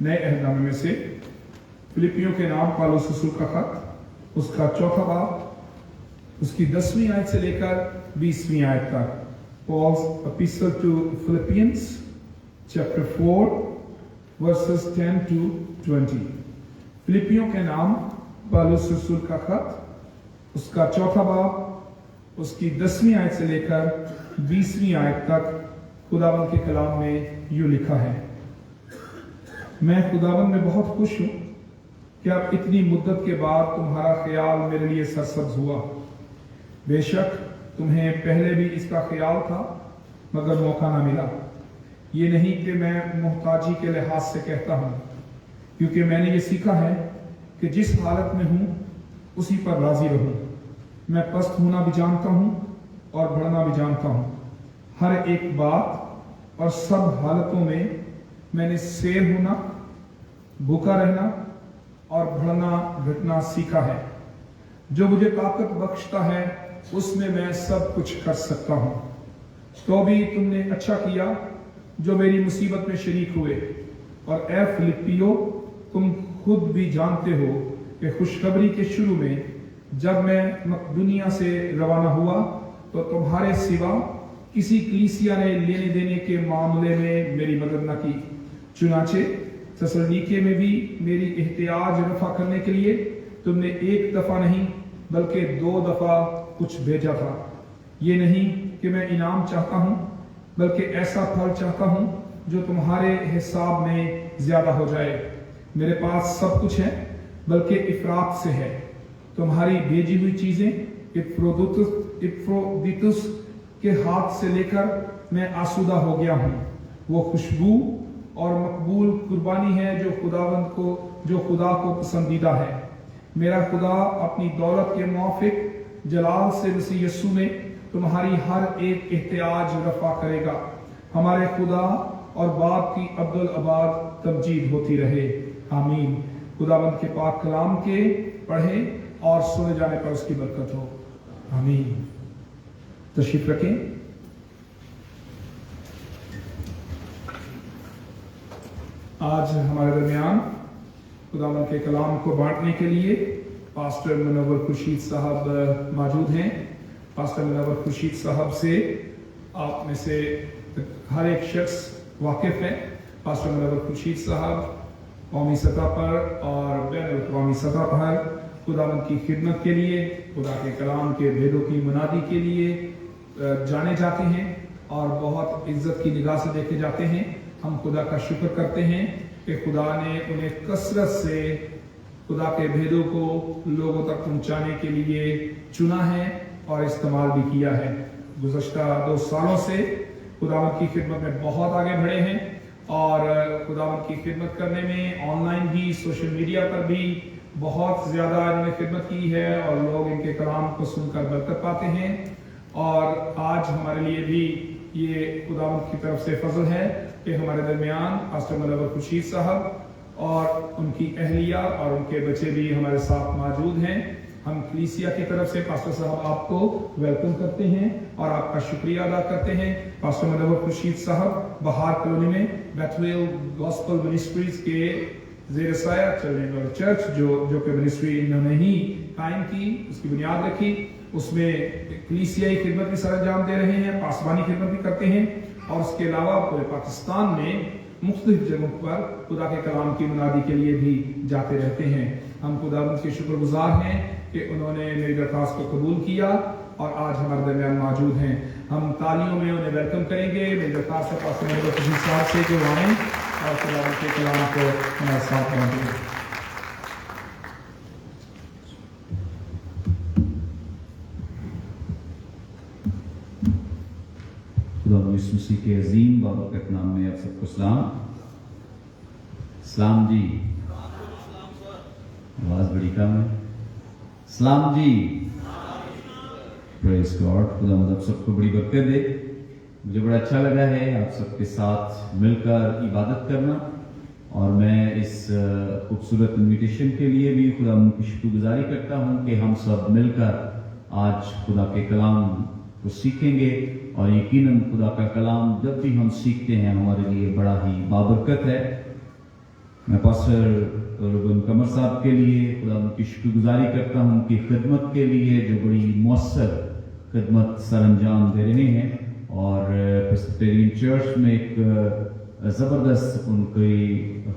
नए अहदनामे में से फिलिपियों के नाम पौलुस रसूल का खत, उसका 4वां बाब, उसकी 10वीं आयत से लेकर 20वीं आयत तक। Paul's epistle to Philippians, chapter 4, verses 10 to 20। फिलिपियों के नाम पौलुस रसूल का खत, उसका 4वां बाब, उसकी 10वीं आयत से लेकर 20वीं आयत तक खुदावंद के कलाम में यूं लिखा है। मैं खुदावंद में बहुत खुश हूं कि अब इतनी मुद्दत के बाद तुम्हारा ख्याल मेरे लिए सरसब्ज हुआ। बेशक तुम्हें पहले भी इसका ख्याल था, मगर मौका ना मिला। ये नहीं कि मैं मोहताजी के लिहाज से कहता हूं, क्योंकि मैंने ये सीखा है कि जिस हालत में हूं उसी पर राजी रहूं। मैं पस्त होना भी जानता हूं और बढ़ना भी जानता हूं। हर एक बात और सब हालतों में मैंने सेर होना, भूखा रहना और बढ़ना घटना सीखा है। जो मुझे ताकत बख्शता है उसमें मैं सब कुछ कर सकता हूं। तो भी तुमने अच्छा किया जो मेरी मुसीबत में शरीक हुए। और ए फिलिपियो, तुम खुद भी जानते हो कि खुशखबरी के शुरू में जब मैं मकदूनिया से रवाना हुआ तो तुम्हारे सिवा किसी कलीसिया ने लेने देने के मामले में मेरी मदद न की। चुनाचे थेसलोनिके में भी मेरी एहतियाज रफा करने के लिए तुमने एक दफा नहीं बल्कि 2 दफा कुछ भेजा था। ये नहीं कि मैं इनाम चाहता हूं, बल्कि ऐसा फल चाहता हूं जो तुम्हारे हिसाब में ज्यादा हो जाए। मेरे पास सब कुछ है, बल्कि इफरात से है। तुम्हारी भेजी हुई चीजें इफ्रोदितुस के हाथ से लेकर मैं आसूदा हो गया हूं। वो खुशबू और मकबूल कुर्बानी है जो खुदा को पसंदीदा है। मेरा खुदा अपनी दौलत के मुआफिक जलाल से मसीह यस्सु में तुम्हारी हर एक एहतियाज रफा करेगा। हमारे खुदा और बाप की अब्दुल आबाद तमजीद होती रहे। आमीन। खुदावंद के पाक कलाम के पढ़े और सुने जाने पर उसकी बरकत हो। आमीन। तशरीफ रखें। आज हमारे दरमियान खुदावंद के कलाम को बांटने के लिए पास्टर मुनव्वर खुर्शीद साहब मौजूद हैं। पास्टर मुनव्वर खुर्शीद साहब से आप में से हर एक शख्स वाकिफ है। पास्टर मुनव्वर खुर्शीद साहब कौमी सतह पर और बैन अवी सतह पर खुदावंद की खिदमत के लिए, खुदा के कलाम के भेदों की मुनादी के लिए जाने जाते हैं और बहुत इज्जत की निगाह से देखे जाते हैं। हम खुदा का शुक्र करते हैं कि खुदा ने उन्हें कसरत से खुदा के भेदों को लोगों तक पहुंचाने के लिए चुना है और इस्तेमाल भी किया है। गुज़श्ता 2 सालों से खुदावंद की खिदमत में बहुत आगे बढ़े हैं और खुदावंद की खिदमत करने में ऑनलाइन भी, सोशल मीडिया पर भी बहुत ज़्यादा इन्होंने खिदमत की है और लोग इनके कलाम को सुनकर बरकत पाते हैं। और आज हमारे लिए भी ये खुदावंद की तरफ से फजल है कि हमारे दरमियान पास्टर मुनव्वर खुर्शीद साहब और उनकी अहलिया और उनके बच्चे भी हमारे साथ मौजूद हैं। हम कलीसिया की तरफ से पास्टर साहब आपको वेलकम करते हैं और आपका शुक्रिया अदा करते हैं। पास्टर मुनव्वर खुर्शीद साहब बहार कॉलोनी में बैथवेल गॉस्पल मिनिस्ट्रीज के ज़ेर साया चलने वाली चर्च जो कि मिनिस्ट्री इन्होंने ही कायम की, उसकी बुनियाद रखी, उसमें कलीसियाई खिदमत भी सर अंजाम दे रहे हैं, पासबानी खिदमत भी करते हैं और उसके अलावा पूरे पाकिस्तान में मुख्तलिफ जगहों पर खुदा के कलाम की मुनादी के लिए भी जाते रहते हैं। हम खुदावंद के शुक्रगुजार हैं कि उन्होंने मेरी दरख्वास्त को कबूल किया और आज हमारे दरमियान मौजूद हैं। हम तालियों में उन्हें वेलकम करेंगे। मेरी दरख्वास्त है पास्टर मुनव्वर खुर्शीद साहब से जो आएँ और खुदावंद के कलाम को हमारे साथ मौजूद। यीशु मसीह के अजीम बाबरकत नाम में आप सबको सलाम। सलाम जी, आवाज बड़ी कम है। सलाम जी, प्रेज गॉड। खुदा आप सबको बड़ी बरकत दे। मुझे बड़ा अच्छा लगा है आप सबके साथ मिलकर इबादत करना और मैं इस खूबसूरत इन्विटेशन के लिए भी खुदा की शुक्रगुजारी करता हूँ कि हम सब मिलकर आज खुदा के कलाम को सीखेंगे और यकीनन खुदा का कलाम जब भी हम सीखते हैं हमारे लिए बड़ा ही बाबरकत है। मैं पास्टर रुबन कमर साहब के लिए खुदा उनकी शुक्रगुजारी करता हूँ उनकी खिदमत के लिए जो बड़ी मौसर खिदमत सर अंजाम दे रहे हैं और प्रेस्बिटेरियन चर्च में एक ज़बरदस्त उनकी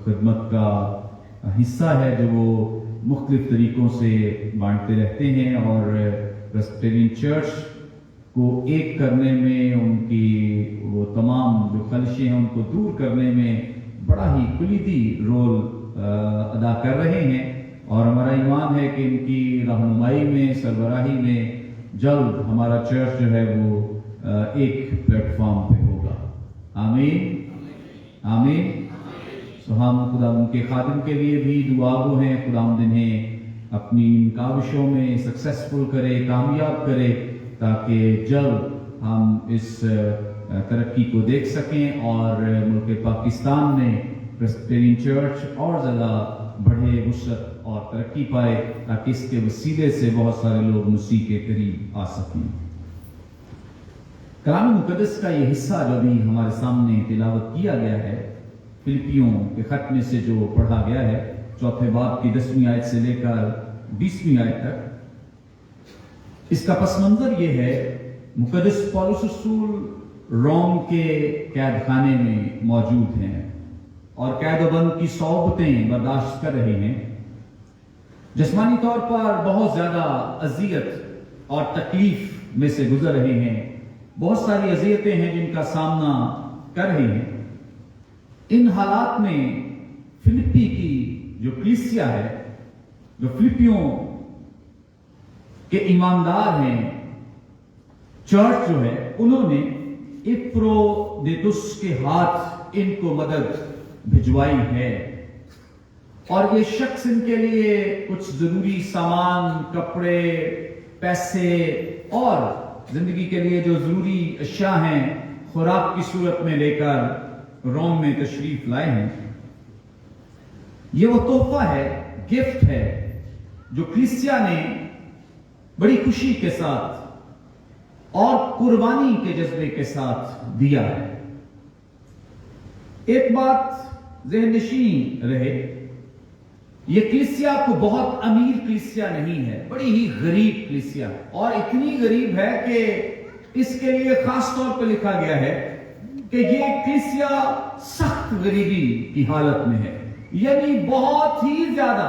खिदमत का हिस्सा है जो वो मुख्तलिफ तरीक़ों से बांटते रहते हैं और प्रेस्बिटेरियन चर्च को एक करने में उनकी वो तमाम जो खलशें हैं उनको दूर करने में बड़ा ही कुलीदी रोल अदा कर रहे हैं और हमारा ईमान है कि इनकी रहनुमाई में सरबराही में जल्द हमारा चर्च जो है वो एक प्लेटफॉर्म पे होगा। आमीन आमीन। तो हम खुदा उनके खादिम के लिए भी दुआगो हैं, खुदा इन्हें अपनी इन काविशों में सक्सेसफुल करे, कामयाब करे ताकि जल्द हम इस तरक्की को देख सकें और मुल्क पाकिस्तान में प्रेस्बिटेरियन चर्च और ज़्यादा बढ़े, वुसअत और तरक्की पाए ताकि इसके वसीले से बहुत सारे लोग मसीह के करीब आ सकें। कलाम मुकद्दस का ये हिस्सा जो भी हमारे सामने तिलावत किया गया है फिलिपियों के खत में से जो पढ़ा गया है 4 बाब की 10वीं आयत से लेकर 20वीं आयत तक, इसका पस मंजर ये है मुकद्दस पौलुस रसूल रोम के कैद खाने में मौजूद हैं और कैदबंद की सौबतें बर्दाश्त कर रहे हैं। जिस्मानी तौर पर बहुत ज्यादा अजियत और तकलीफ में से गुजर रहे हैं, बहुत सारी अजियतें हैं जिनका सामना कर रहे हैं। इन हालात में फिलिपी की जो कलीसिया है, जो फिलिपियों के ईमानदार हैं, चर्च जो है, उन्होंने इप्रोदितुस के हाथ इनको मदद भिजवाई है और ये शख्स इनके लिए कुछ जरूरी सामान, कपड़े, पैसे और जिंदगी के लिए जो जरूरी अशिया हैं खुराक की सूरत में लेकर रोम में तशरीफ लाए हैं। ये वो तोहफा है, गिफ्ट है जो कलीसिया ने बड़ी खुशी के साथ और कुर्बानी के जज्बे के साथ दिया है। एक बात ज़हननशीं रहे, ये कलीसिया को बहुत अमीर कलीसिया नहीं है, बड़ी ही गरीब कलीसिया है और इतनी गरीब है कि इसके लिए खास तौर पर लिखा गया है कि ये कलीसिया सख्त गरीबी की हालत में है, यानी बहुत ही ज्यादा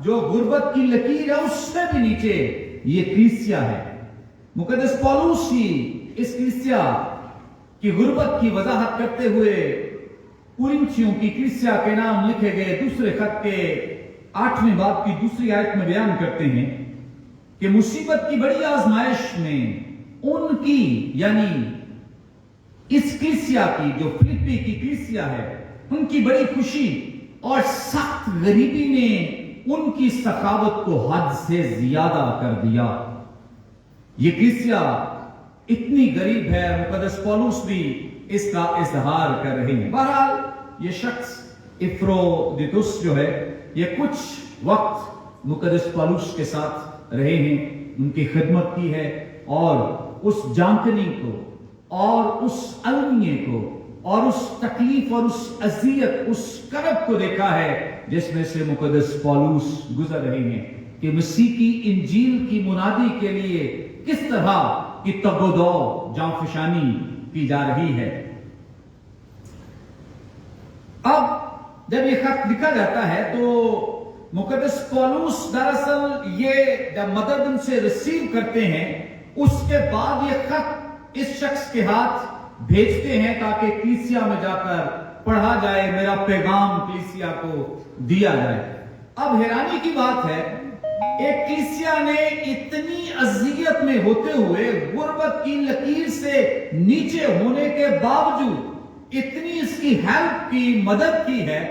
जो गुर्बत की लकीर है उससे भी नीचे ये कलीसिया है। मुकद्दस पौलुस ही इस कलीसिया की गुर्बत की वजाहत करते हुए कुरिन्थियों की कलीसिया के नाम लिखे गए दूसरे खत के 8वें बाब की 2री आयत में बयान करते हैं कि मुसीबत की बड़ी आजमाइश में उनकी यानी इस कलीसिया की जो फिलिपी की कलीसिया है उनकी बड़ी खुशी और सख्त गरीबी ने उनकी सखावत को हद से ज्यादा कर दिया। ये कलीसिया इतनी गरीब है, मुकद्दस पौलुस भी इसका इजहार कर रहे हैं। बहरहाल ये शख्स इफ्रोदितुस जो है ये कुछ वक्त मुकद्दस पौलुस के साथ रहे हैं, उनकी खिदमत की है और उस जानकनी को और उस अलमिये को और उस तकलीफ और उस अजियत, उस करब को देखा है जिसमें से मुकद्दस पौलुस गुजर रहे हैं कि मसीह की इंजील की मुनादी के लिए किस तरह की तगोदो जांफशानी की जा रही है। अब जब ये खत लिखा जाता है तो मुकद्दस पौलुस दरअसल ये जब मदद उनसे रिसीव करते हैं उसके बाद ये खत इस शख्स के हाथ भेजते हैं ताकि कलीसिया में जाकर पढ़ा जाए, मेरा पैगाम कलीसिया को दिया जाए। अब हैरानी की बात है, एक कलीसिया ने इतनी अजियत में होते हुए, गुर्बत की लकीर से नीचे होने के बावजूद इतनी इसकी हेल्प की, मदद की है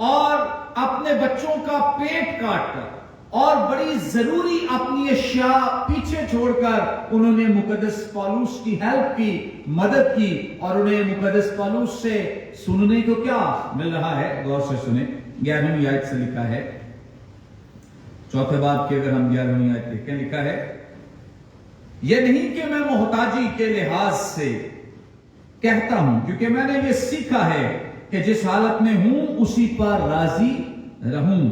और अपने बच्चों का पेट काटकर और बड़ी जरूरी अपनी अशिया पीछे छोड़कर उन्होंने मुकद्दस पौलुस की हेल्प की, मदद की और उन्हें मुकद्दस पौलुस से सुनने को क्या मिल रहा है, गौर से सुने। 11वीं आयत से लिखा है, 4 बाब की अगर हम 11वीं आयत देखें, लिखा है ये नहीं कि मैं मोहताजी के लिहाज से कहता हूं, क्योंकि मैंने ये सीखा है कि जिस हालत में हूं उसी पर राजी रहूं।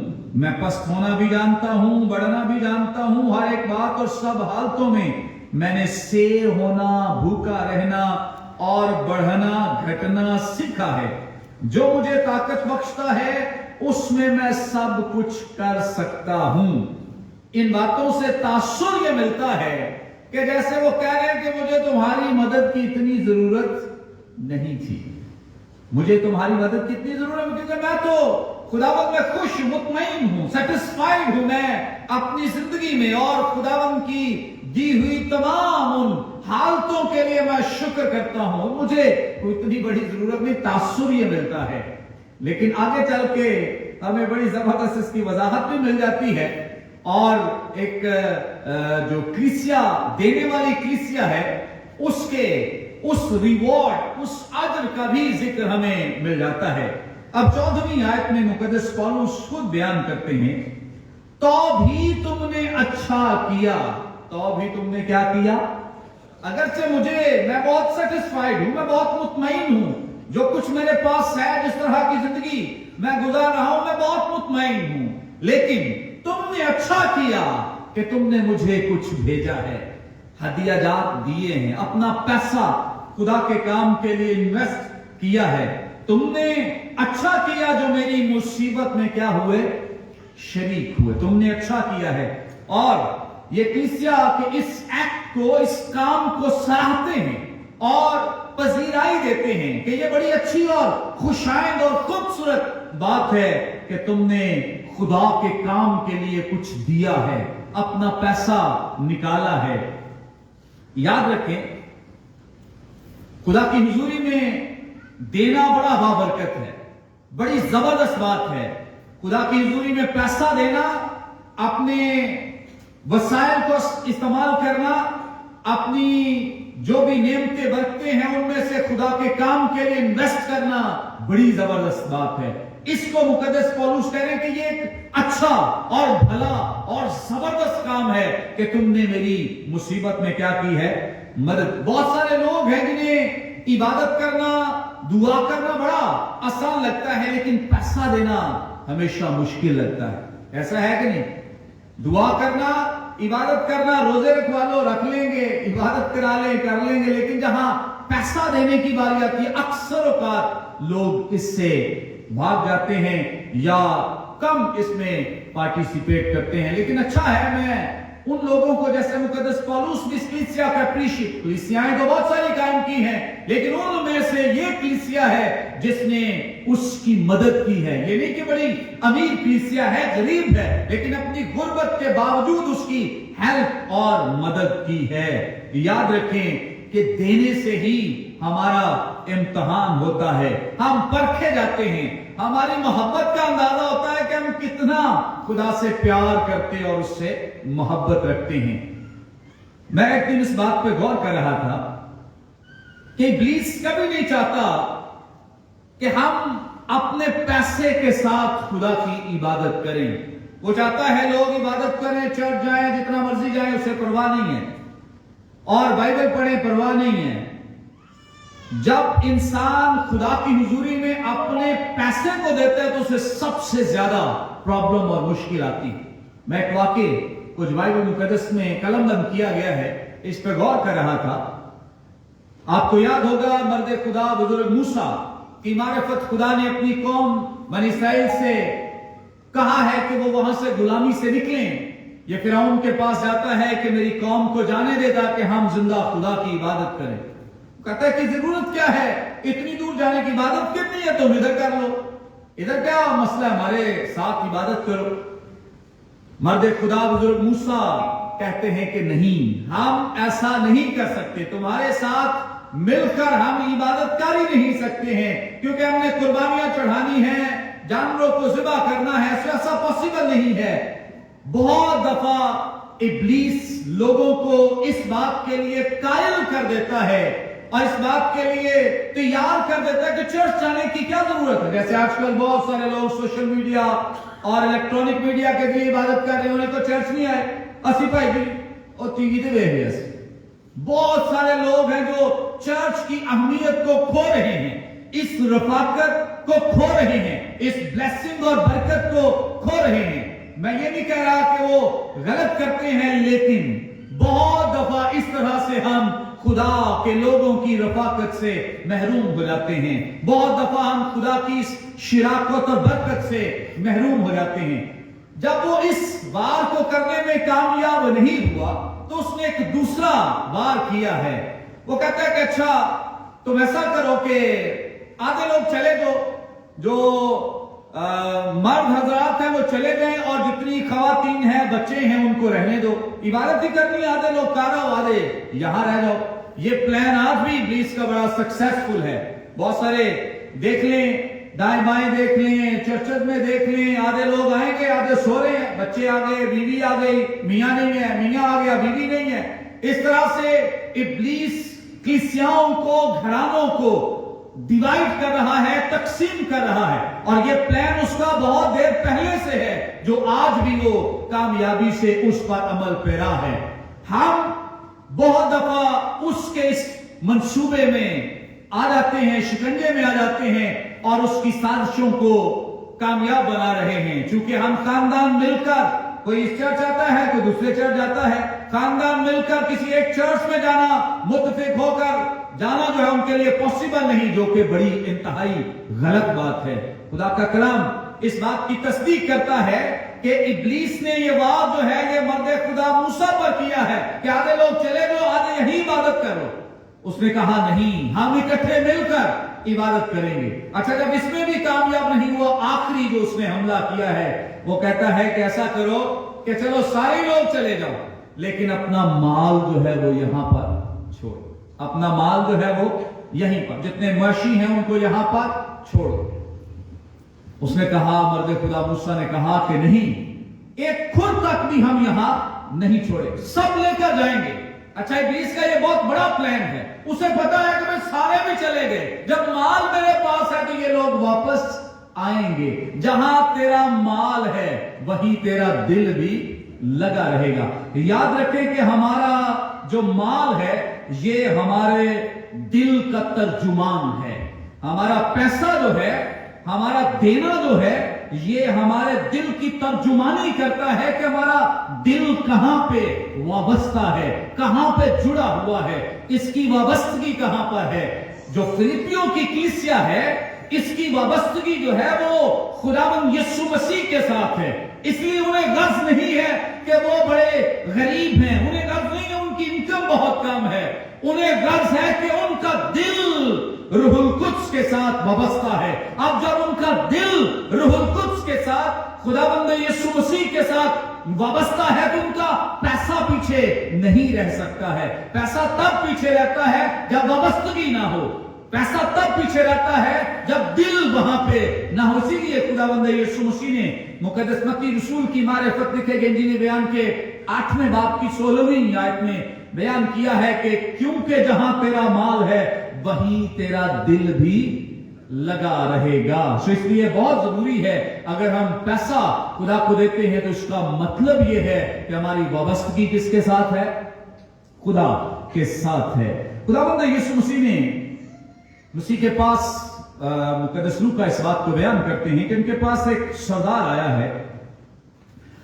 मैं पस्त होना भी जानता हूं, बढ़ना भी जानता हूं, हर एक बात और सब हालतों में मैंने शेर होना, भूखा रहना और बढ़ना घटना सीखा है। जो मुझे ताकत बख्शता है उसमें मैं सब कुछ कर सकता हूं। इन बातों से तासुर यह मिलता है कि जैसे वो कह रहे हैं कि मुझे तुम्हारी मदद की इतनी जरूरत नहीं थी। मुझे तुम्हारी मदद की इतनी जरूरत है क्योंकि मैं तो खुदावंद में खुश मुतमईन हूं, सेटिस्फाइड हूं मैं अपनी जिंदगी में, और खुदावंद की दी हुई तमाम उन हालतों के लिए मैं शुक्र करता हूं। मुझे कोई इतनी बड़ी जरूरत नहीं, तासुर ये मिलता है। लेकिन आगे चल के हमें बड़ी जबरदस्त इसकी वजाहत भी मिल जाती है, और एक जो कलीसिया देने वाली कलीसिया है उसके उस रिवॉर्ड, उस अजर का भी जिक्र हमें मिल जाता है। अब 14वीं आयत में मुकद्दस पौलुस खुद बयान करते हैं, तो भी तुमने अच्छा किया। तो भी तुमने क्या किया? अगरचे मैं बहुत सेटिस्फाइड हूं, मैं बहुत मुतमईन हूं, जो कुछ मेरे पास है, जिस तरह की जिंदगी मैं गुजार रहा हूं, मैं बहुत मुतमईन हूं, लेकिन तुमने अच्छा किया कि तुमने मुझे कुछ भेजा है, हदियाजात दिए हैं, अपना पैसा खुदा के काम के लिए इन्वेस्ट किया है। तुमने अच्छा किया जो मेरी मुसीबत में क्या हुए? शरीक हुए। तुमने अच्छा किया है। और ये कलीसिया के इस एक्ट को, इस काम को सराहते हैं और पजीराई देते हैं कि ये बड़ी अच्छी और खुशाइंद और खूबसूरत बात है कि तुमने खुदा के काम के लिए कुछ दिया है, अपना पैसा निकाला है। याद रखें, खुदा की हुजूरी में देना बड़ा बाबरकत है, बड़ी जबरदस्त बात है। खुदा की हुजूरी में पैसा देना, अपने वसाइल को इस्तेमाल करना, अपनी जो भी नियमतें बरतते हैं उनमें से खुदा के काम के लिए इन्वेस्ट करना बड़ी जबरदस्त बात है। इसको मुकद्दस पौलुस कह रहे हैं कि ये एक अच्छा और भला और जबरदस्त काम है कि तुमने मेरी मुसीबत में क्या की है? मदद। बहुत सारे लोग हैं जिन्हें इबादत करना, दुआ करना बड़ा आसान लगता है, लेकिन पैसा देना हमेशा मुश्किल लगता है। ऐसा है कि नहीं? दुआ करना, इबादत करना, रोजे रखवा लो, रख लेंगे, इबादत करा ले, कर लेंगे, लेकिन जहां पैसा देने की बारी आती है, अक्सर औकात लोग इससे भाग जाते हैं या कम इसमें पार्टिसिपेट करते हैं। लेकिन अच्छा है, मैं उन लोगों को, जैसे मुकद्दस पौलुस भी इस कलीसिया का अप्रिशिएट, कलीसियाएं तो बहुत सारी कायम की हैं, लेकिन उनमें से ये कलीसिया है जिसने उसकी मदद की है। ये नहीं कि बड़ी अमीर कलीसिया है, गरीब है, लेकिन अपनी गुर्बत के बावजूद उसकी हेल्प और मदद की है। याद रखें कि देने से ही हमारा इम्तिहान होता है, हम परखे जाते हैं, हमारी मोहब्बत का अंदाजा होता है कि हम कितना खुदा से प्यार करते हैं और उससे मोहब्बत रखते हैं। मैं एक दिन इस बात पे गौर कर रहा था कि इब्लीस कभी नहीं चाहता कि हम अपने पैसे के साथ खुदा की इबादत करें। वो चाहता है लोग इबादत करें, चर्च जाएं, जितना मर्जी जाएं, उसे परवाह नहीं है, और बाइबल पढ़ें, परवाह नहीं है। जब इंसान खुदा की हुजूरी में अपने पैसे को देता है तो उसे सबसे ज्यादा प्रॉब्लम और मुश्किल आती है। मैं एक वाकई कुछ बाइबल मुकद्दस में कलमबंद किया गया है, इस पर गौर कर रहा था। आपको याद होगा मर्द खुदा बुजुर्ग मूसा की मारिफत खुदा ने अपनी कौम बनी इस्राएल से कहा है कि वो वहां से गुलामी से निकलें। ये फिरौन के पास जाता है कि मेरी कौम को जाने दे ताकि हम जिंदा खुदा की इबादत करें। कहता है कि जरूरत क्या है, इतनी दूर जाने की इबादत कितनी है, तुम इधर कर लो, इधर क्या मसला, हमारे साथ इबादत करो। मर्द खुदा बुजुर्ग मूसा कहते हैं कि नहीं, हम ऐसा नहीं कर सकते, तुम्हारे साथ मिलकर हम इबादत कर ही नहीं सकते हैं, क्योंकि हमने कुर्बानियां चढ़ानी है, जानवरों को ज़िबा करना है, ऐसा पॉसिबल नहीं है। बहुत दफा इब्लीस लोगों को इस बात के लिए कायल कर देता है और इस बात के लिए तैयार कर देता है कि चर्च जाने की क्या जरूरत है। जैसे आजकल बहुत सारे लोग सोशल मीडिया और इलेक्ट्रॉनिक मीडिया के लिए इबादत कर रहे हैं, उन्हें तो चर्च नहीं आए, असी भाई जी और टीवी ते देख रहे, बहुत सारे लोग हैं जो चर्च की अहमियत को खो रहे हैं, इस रफाकत को खो रहे हैं, इस ब्लेसिंग और बरकत को खो रहे हैं। मैं ये नहीं कह रहा कि वो गलत करते हैं, लेकिन बहुत दफा इस तरह से हम खुदा के लोगों की रफाकत से महरूम हो जाते हैं। बहुत दफा हम खुदा की इस शिराकत और बरकत से महरूम हो जाते हैं। जब वो इस वार को करने में कामयाब नहीं हुआ तो उसने एक दूसरा वार किया है। वो कहता है कि अच्छा तुम ऐसा करो कि आधे लोग चले जो मर्द हजरात हैं वो चले गए और जितनी खवातीन हैं बच्चे हैं उनको रहने दो, इबादत ही करनी, आधे लोग कारा आधे यहां रह जाओ। ये प्लान आज भी इब्लीस का बड़ा सक्सेसफुल है। बहुत सारे देख लें, दाएं बाएं देख लें, चर्च में देख लें, आधे लोग आएंगे आधे सो रहे हैं, बच्चे आ गए, बीवी आ गई, मियां नहीं है, मियां आ गया, बीवी नहीं है। इस तरह से इब्लीस कलीसियाओं को, घरानों को डिवाइड कर रहा है, तकसीम कर रहा है, और ये प्लान उसका बहुत देर पहले से है, जो आज भी वो कामयाबी से उस पर अमल पेरा है। हम बहुत दफा उसके इस मंसूबे में आ जाते हैं, शिकंजे में आ जाते हैं और उसकी साजिशों को कामयाब बना रहे हैं। क्योंकि हम खानदान मिलकर, कोई इस चर्च आता है, कोई दूसरे चर्च जाता है, खानदान मिलकर किसी एक चर्च में जाना, मुत्तफिक होकर जाना जो है उनके लिए पॉसिबल नहीं, जो कि बड़ी इंतहाई गलत बात है। खुदा का कलाम इस बात की तस्दीक करता है कि इब्लीस ने ये वाद जो है ये मर्द खुदा मूसा पर किया है कि आधे लोग चले जाओ, आधे यही इबादत करो। उसने कहा नहीं, हम इकट्ठे मिलकर इबादत करेंगे। अच्छा, जब इसमें भी कामयाब नहीं हुआ, आखिरी जो उसने हमला किया है वो कहता है कि ऐसा करो कि चलो सारे लोग चले जाओ, लेकिन अपना माल जो है वो यहां पर छोड़ो, अपना माल जो है वो यहीं पर, जितने मवेशी हैं उनको यहां पर छोड़ो। उसने कहा, मर्द खुदा मूसा ने कहा कि नहीं, एक खुद तक भी हम यहां नहीं छोड़े, सब लेकर जाएंगे। अच्छा, इब्लीस का ये बहुत बड़ा प्लान है। उसे पता है कि मैं सारे भी चले गए, जब माल मेरे पास है तो ये लोग वापस आएंगे। जहां तेरा माल है वहीं तेरा दिल भी लगा रहेगा। याद रखें कि हमारा जो माल है ये हमारे दिल का तर्जुमान है। हमारा पैसा जो है, हमारा देना जो है, ये हमारे दिल की तर्जुमानी करता है कि हमारा दिल कहां पे वाबस्ता है, कहां पे जुड़ा हुआ है, इसकी वाबस्तगी कहां पर है। जो फिलिपियों की कलीसिया है, इसकी वाबस्तगी जो है वो खुदावंद यीशु मसीह के साथ है। इसलिए उन्हें गर्ज नहीं है कि वो बड़े गरीब हैं, उन्हें गर्ज नहीं है उनकी इनकम बहुत कम है, उन्हें गर्ज है कि उनका दिल रूहुल कुद्स के साथ वाबस्ता है। अब जब उनका दिल रूहुल कुद्स के साथ, खुदावंद यीशु मसीह के साथ वाबस्ता है, तो उनका पैसा पीछे नहीं रह सकता है। पैसा तब पीछे रहता है जब वाबस्तगी ना हो, पैसा तब पीछे रहता है जब दिल वहां पे ना हो। इसीलिए खुदावंद यीशु मसीह ने मुकद्दस मत्ती रसूल की मारिफत लिखे गए इंजील बयान के 8वें बाब की 16वीं आयत में बयान किया है कि क्योंकि जहां तेरा माल है वहीं तेरा दिल भी लगा रहेगा। तो इसलिए बहुत जरूरी है, अगर हम पैसा खुदा को देते हैं तो इसका मतलब यह है कि हमारी वाबस्तगी किसके साथ है? खुदा के साथ है। खुदावंद यीशु मसीह के पास मुकद्दस लूका इस बात को बयान करते हैं कि उनके पास एक सरदार आया है।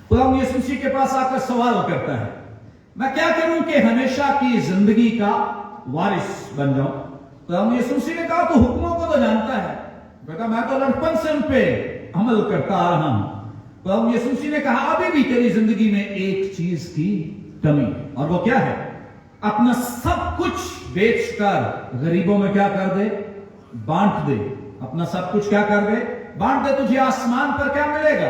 खुदावंद यीशु मसीह के पास आकर सवाल करता है, मैं क्या करूं कि हमेशा की जिंदगी का वारिस बन जाऊं? खुदावंद यीशु मसीह ने कहा, तो हुक्मों को तो जानता है। बेटा, मैं तो लड़पन से उन पे अमल करता आ रहा हूं। खुदावंद यीशु मसीह ने कहा, अभी भी तेरी जिंदगी में एक चीज की कमी, और वो क्या है? अपना सब कुछ बेचकर गरीबों में क्या कर दे? बांट दे। अपना सब कुछ क्या कर दे? बांट दे। तुझे आसमान पर क्या मिलेगा?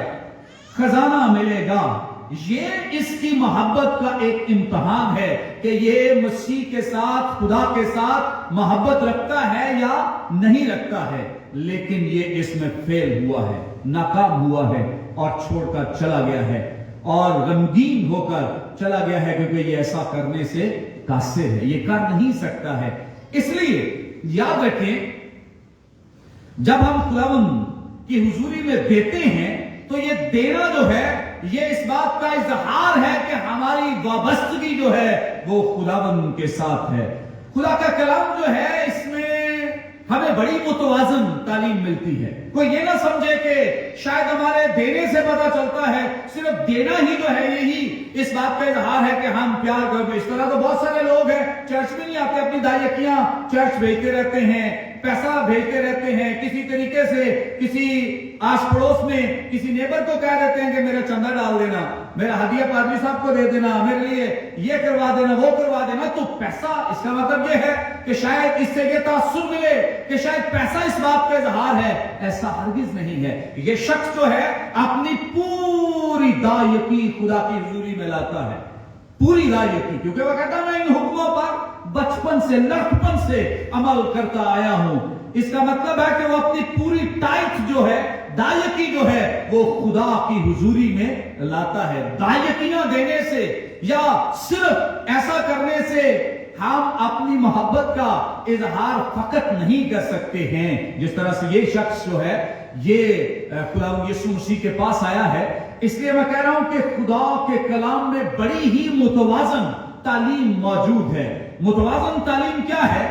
खजाना मिलेगा। ये इसकी मोहब्बत का एक इम्तहान है कि ये मसीह के साथ, खुदा के साथ मोहब्बत रखता है या नहीं रखता है। लेकिन ये इसमें फेल हुआ है, नाकाम हुआ है और छोड़कर चला गया है और गमगीन होकर चला गया है, क्योंकि ये ऐसा करने से कासिर है, ये कर नहीं सकता है। इसलिए याद रखें, जब हम खुदावंद की हुजूरी में देते हैं तो ये देना जो है یہ اس بات کا اظہار ہے کہ ہماری وابستگی جو ہے وہ خداوند کے ساتھ ہے. خدا کا کلام جو ہے اس میں ہمیں بڑی متوازن تعلیم ملتی ہے. کوئی یہ نہ سمجھے کہ شاید ہمارے دینے سے پتہ چلتا ہے، صرف دینا ہی جو ہے یہی اس بات کا اظہار ہے کہ ہم پیار کرتے. اس طرح تو بہت سارے لوگ ہیں چرچ میں نہیں آتے، اپنی دائیکیاں چرچ بھیجتے رہتے ہیں، پیسہ بھیجتے رہتے ہیں، کسی طریقے سے کسی آس پڑوس میں کسی نیبر کو کہہ دیتے ہیں کہ میرا چندہ ڈال دینا، میرا ہدیہ پادری صاحب کو دے دینا، میرے لیے یہ کروا دینا، وہ کروا دینا. تو پیسہ، اس کا مطلب یہ ہے کہ شاید اس سے یہ تاثر ملے کہ شاید پیسہ اس بات کا اظہار ہے. ایسا ہرگز نہیں ہے. یہ شخص جو ہے اپنی پوری دائیکی خدا کی حضوری میں لاتا ہے، پوری دائیکی، کیونکہ وہ کہتا میں ان حکموں پر بچپن سے لڑکپن سے عمل کرتا آیا ہوں. اس کا مطلب ہے کہ وہ اپنی پوری ٹائٹ جو ہے، دائیکی جو ہے وہ خدا کی حضوری میں لاتا ہے. دائیکیاں دینے سے یا صرف ایسا کرنے سے ہم اپنی محبت کا اظہار فقط نہیں کر سکتے ہیں. جس طرح سے یہ شخص جو ہے یہ خدا یسوع مسیح کے پاس آیا ہے. اس لیے میں کہہ رہا ہوں کہ خدا کے کلام میں بڑی ہی متوازن تعلیم موجود ہے. متوازن تعلیم کیا ہے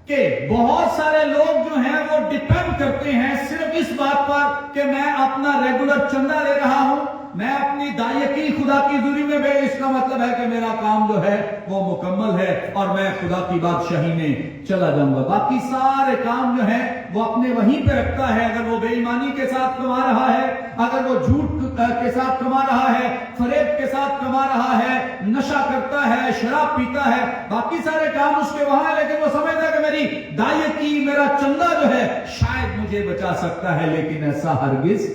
کہ بہت سارے لوگ جو ہیں وہ ڈیپینڈ کرتے ہیں صرف اس بات پر کہ میں اپنا ریگولر چندہ لے رہا ہوں، میں اپنی دائیکی خدا کی حضوری میں بھیج، اس کا مطلب ہے کہ میرا کام جو ہے وہ مکمل ہے اور میں خدا کی بادشاہی میں چلا جاؤں گا. باقی سارے کام جو ہیں وہ اپنے وہیں پہ رکھتا ہے. اگر وہ بے ایمانی کے ساتھ کما رہا ہے، اگر وہ جھوٹ کے ساتھ کما رہا ہے، فریب کے ساتھ کما رہا ہے، نشہ کرتا ہے، شراب پیتا ہے، باقی سارے کام اس کے وہاں ہے، لیکن وہ سمجھتا ہے کہ میری دائیکی، میرا چندہ جو ہے شاید مجھے بچا سکتا ہے. لیکن ایسا ہرگز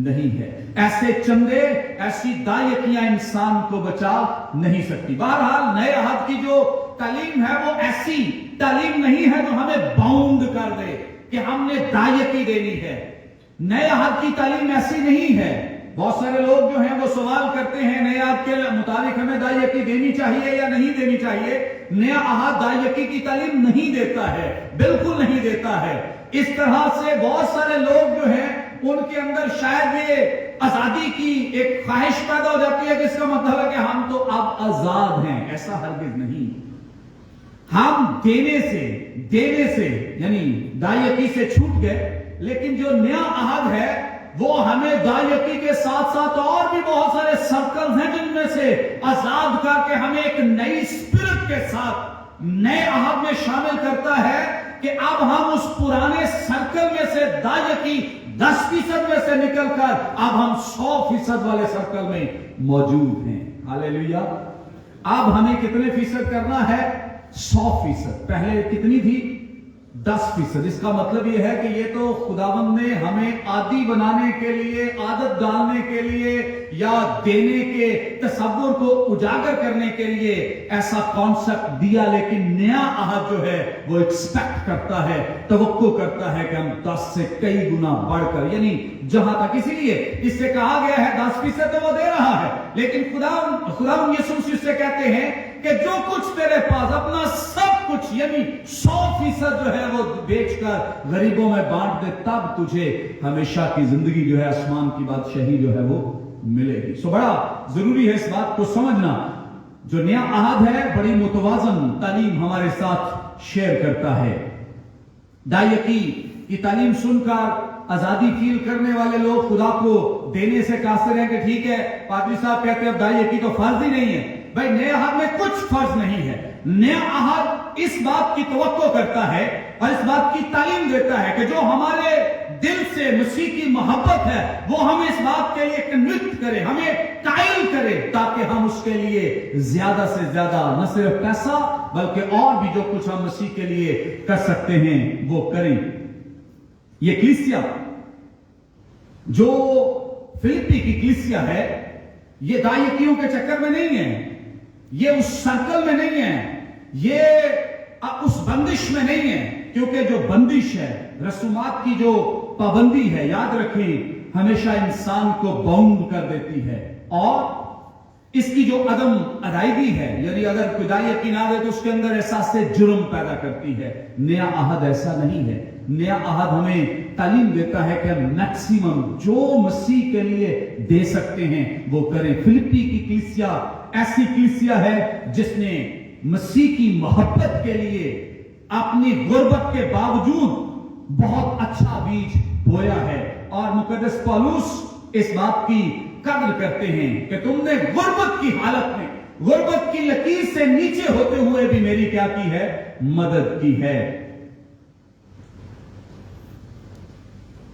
نہیں ہے. ایسے چندے، ایسی دائیکیاں انسان کو بچا نہیں سکتی. بہرحال نئے عہد کی جو تعلیم ہے وہ ایسی تعلیم نہیں ہے جو ہمیں باؤنڈ کر دے کہ ہم نے دائیکی دینی ہے. نئے عہد کی تعلیم ایسی نہیں ہے. بہت سارے لوگ جو ہیں وہ سوال کرتے ہیں نئے عہد کے مطابق ہمیں دائیکی دینی چاہیے یا نہیں دینی چاہیے. نیا عہد دائیکی کی تعلیم نہیں دیتا ہے، بالکل نہیں دیتا ہے. اس طرح سے بہت سارے لوگ جو ہیں ان کے اندر شاید یہ آزادی کی ایک خواہش پیدا ہو جاتی ہے جس کا مطلب ہے کہ ہم تو اب آزاد ہیں. ایسا ہرگز نہیں. ہم دینے سے یعنی دائیکی سے چھوٹ گئے، لیکن جو نیا عہد ہے وہ ہمیں دائیکی کے ساتھ ساتھ اور بھی بہت سارے سرکل ہیں جن میں سے آزاد کر کے ہمیں ایک نئی اسپرٹ کے ساتھ نئے عہد میں شامل کرتا ہے کہ اب ہم اس پرانے سرکل میں سے دائیکی 10% میں سے نکل کر اب ہم 100% والے سرکل میں موجود ہیں. ہاللیلویا. اب ہمیں کتنے فیصد کرنا ہے؟ 100%. پہلے کتنی تھی؟ 10%. اس کا مطلب یہ ہے کہ یہ تو خداوند نے ہمیں عادی بنانے کے لیے، عادت ڈالنے کے لیے یا دینے کے تصور کو اجاگر کرنے کے لیے ایسا کانسیپٹ دیا، لیکن نیا عہد جو ہے وہ ایکسپیکٹ کرتا ہے، توقع کرتا ہے کہ ہم 10 سے کئی گنا بڑھ کر، یعنی جہاں تک، اسی لیے اس سے کہا گیا ہے 10% تو وہ دے رہا ہے، لیکن خداوند یسوع مسیح سے کہتے ہیں کہ جو کچھ تیرے پاس، اپنا سب کچھ یعنی 100% جو ہے وہ بیچ کر غریبوں میں بانٹ دے، تب تجھے ہمیشہ کی زندگی جو ہے، آسمان کی بادشاہی جو ہے وہ ملے گی. سو بڑا ضروری ہے اس بات کو سمجھنا. جو نیا عہد ہے بڑی متوازن تعلیم ہمارے ساتھ شیئر کرتا ہے. دائیکی کی تعلیم سن کر آزادی فیل کرنے والے لوگ خدا کو دینے سے قاصر ہیں کہ ٹھیک ہے پادری صاحب کہتے ہیں اب دائیکی تو فرض ہی نہیں ہے. بھائی نئے عہد میں کچھ فرض نہیں ہے. نیا عہد اس بات کی توقع کرتا ہے اور اس بات کی تعلیم دیتا ہے کہ جو ہمارے دل سے مسیح کی محبت ہے وہ ہمیں اس بات کے لیے کنوکٹ کرے، ہمیں قائل کرے، تاکہ ہم اس کے لیے زیادہ سے زیادہ نہ صرف پیسہ بلکہ اور بھی جو کچھ ہم مسیح کے لیے کر سکتے ہیں وہ کریں. یہ کلیسیا جو فلپی کی کلیسیا ہے یہ دائیکیوں کے چکر میں نہیں ہے، یہ اس سرکل میں نہیں ہے، یہ اس بندش میں نہیں ہے، کیونکہ جو بندش ہے، رسومات کی جو پابندی ہے، یاد رکھیں ہمیشہ انسان کو باؤنڈ کر دیتی ہے، اور اس کی جو عدم ادائیگی ہے، یعنی اگر کوئی دائیکی نہ دے تو اس کے اندر احساس سے جرم پیدا کرتی ہے. نیا عہد ایسا نہیں ہے. نیا عہد ہمیں तालीम देता है कि हम मैक्सिमम जो मसीह के लिए दे सकते हैं वो करें। फिलिप्पी की कलीसिया ऐसी कलीसिया है जिसने मसीह की मोहब्बत के लिए अपनी गुर्बत के बावजूद बहुत अच्छा बीज बोया है। और मुकद्दस पौलुस इस बात की कदर करते हैं कि तुमने गुर्बत की हालत में, गुर्बत की लकीर से नीचे होते हुए भी मेरी क्या की है, मदद की है।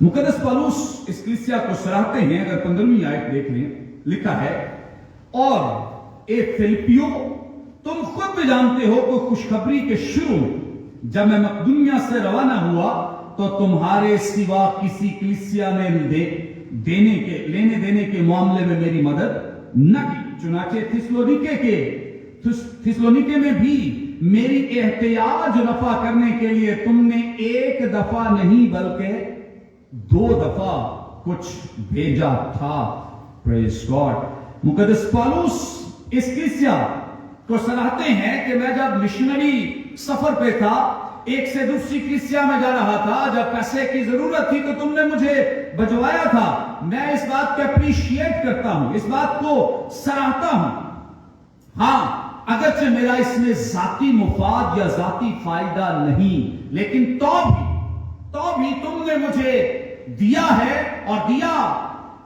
मुकद्दस पौलुस इस कलीसिया को सराहते हैं। अगर 15वीं आयत देख लें, लिखा है, और ए फिलिप्पियों, तुम खुद भी जानते हो कि खुशखबरी के शुरू में जब मैं मकदूनिया से रवाना हुआ तो तुम्हारे सिवा किसी कलीसिया ने लेने देने के मामले में मेरी मदद न की। चुनाचे थिस्सलुनीके में भी मेरी एहतियाज रफा करने के लिए तुमने एक दफा नहीं बल्कि 2 दफा कुछ भेजा था। Praise God. मुकद्दस पौलुस इस कलीसिया को सराहते हैं कि मैं जब मिशनरी सफर पे था, एक से दूसरी कलीसिया में जा रहा था, जब पैसे की जरूरत थी तो तुमने मुझे बजवाया था। मैं इस बात को अप्रिशिएट करता हूं, इस बात को सराहता हूं। हां, अगरचे मेरा इसमें जाती मुफाद या जाती फायदा नहीं, लेकिन तो भी तुमने मुझे दिया है, और दिया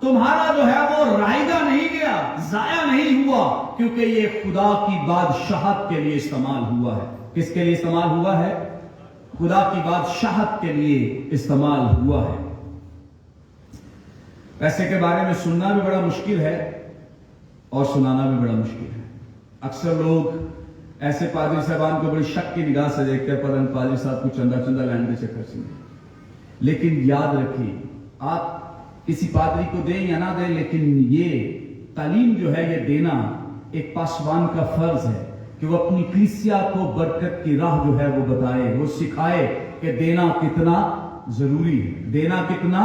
तुम्हारा जो है वो रायगा नहीं गया, जाया नहीं हुआ, क्योंकि ये खुदा की बादशाहत के लिए इस्तेमाल हुआ है। किसके लिए इस्तेमाल हुआ है? खुदा की बादशाहत के लिए इस्तेमाल हुआ है। पैसे के बारे में सुनना भी बड़ा मुश्किल है और सुनाना भी बड़ा मुश्किल है। अक्सर लोग ऐसे पादरी साहबान को बड़ी शक की निगाह से देखते हैं, पदन पादरी साहब को चंदा लैंड के चक्कर से। लेकिन याद रखिए, आप किसी पादरी को दें या ना दें, लेकिन ये तालीम जो है ये देना एक पासवान का फर्ज है कि वो अपनी कलीसिया को बरकत की राह जो है वो बताए, वो सिखाए कि देना कितना जरूरी है, देना कितना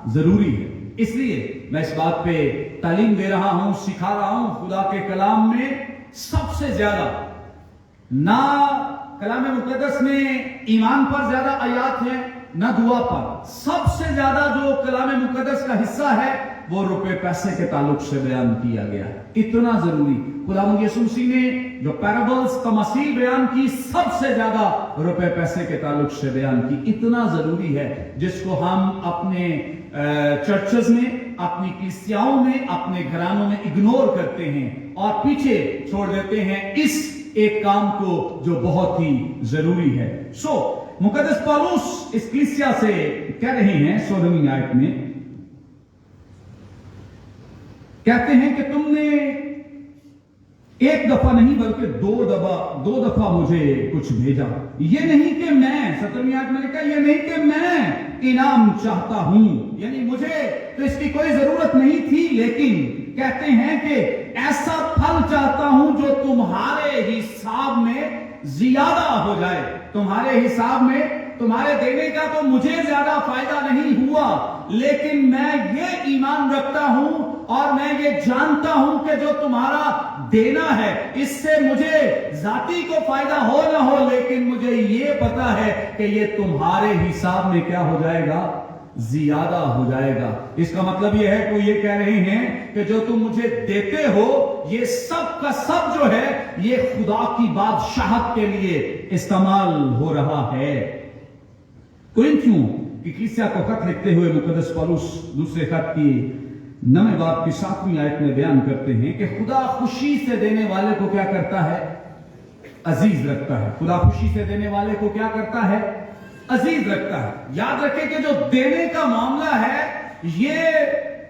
जरूरी है। इसलिए मैं इस बात पे तालीम दे रहा हूं, सिखा रहा हूं। खुदा के कलाम में सबसे ज्यादा ना कलाम मुकद्दस में ईमान पर ज्यादा आयात है, ना दुआ पर। सबसे ज्यादा जो कलाम मुकद्दस का हिस्सा है वो रुपए पैसे के ताल्लुक से बयान किया गया है। इतना जरूरी खुदावंद यीशु मसीह ने जो पैराबल्स तमासील बयान की, सबसे ज्यादा रुपए पैसे के ताल्लुक से बयान की। इतना जरूरी है जिसको हम अपने चर्चेस में, अपनी कलीसियाओं में, अपने घरानों में इग्नोर करते हैं और पीछे छोड़ देते हैं इस एक काम को जो बहुत ही जरूरी है। मुकद्दस पौलुस इस कलीसिया से कह रहे हैं 16वीं आयत में, कहते हैं कि तुमने एक दफा नहीं बल्कि 2 दफा मुझे कुछ भेजा। ये नहीं कि मैं, 17वीं आयत में लिखा, ये नहीं कि मैं इनाम चाहता हूं, यानी मुझे तो इसकी कोई जरूरत नहीं थी, लेकिन कहते हैं कि ऐसा फल चाहता हूं जो तुम्हारे हिसाब में ज्यादा हो जाए। तुम्हारे हिसाब में, तुम्हारे देने का तो मुझे ज्यादा फायदा नहीं हुआ, लेकिन मैं ये ईमान रखता हूं और मैं ये जानता हूं कि जो तुम्हारा देना है इससे मुझे जाती को फायदा हो ना हो, लेकिन मुझे ये पता है कि ये तुम्हारे हिसाब में क्या हो जाएगा, ज्यादा हो जाएगा। इसका मतलब ये है कि ये कह रहे हैं कि जो तुम मुझे देते हो ये सब का सब जो है ये खुदा की बादशाहत के लिए इस्तेमाल हो रहा है। कुरिन्थियों की कलीसिया को खत लिखते हुए मुकद्दस पौलुस दूसरे खत की 9वें बाब की 7वीं आयत में बयान करते हैं कि खुदा खुशी से देने वाले को क्या करता है, अजीज रखता है। खुदा खुशी से देने वाले को क्या करता है, अजीज रखता है। याद रखें कि जो देने का मामला है ये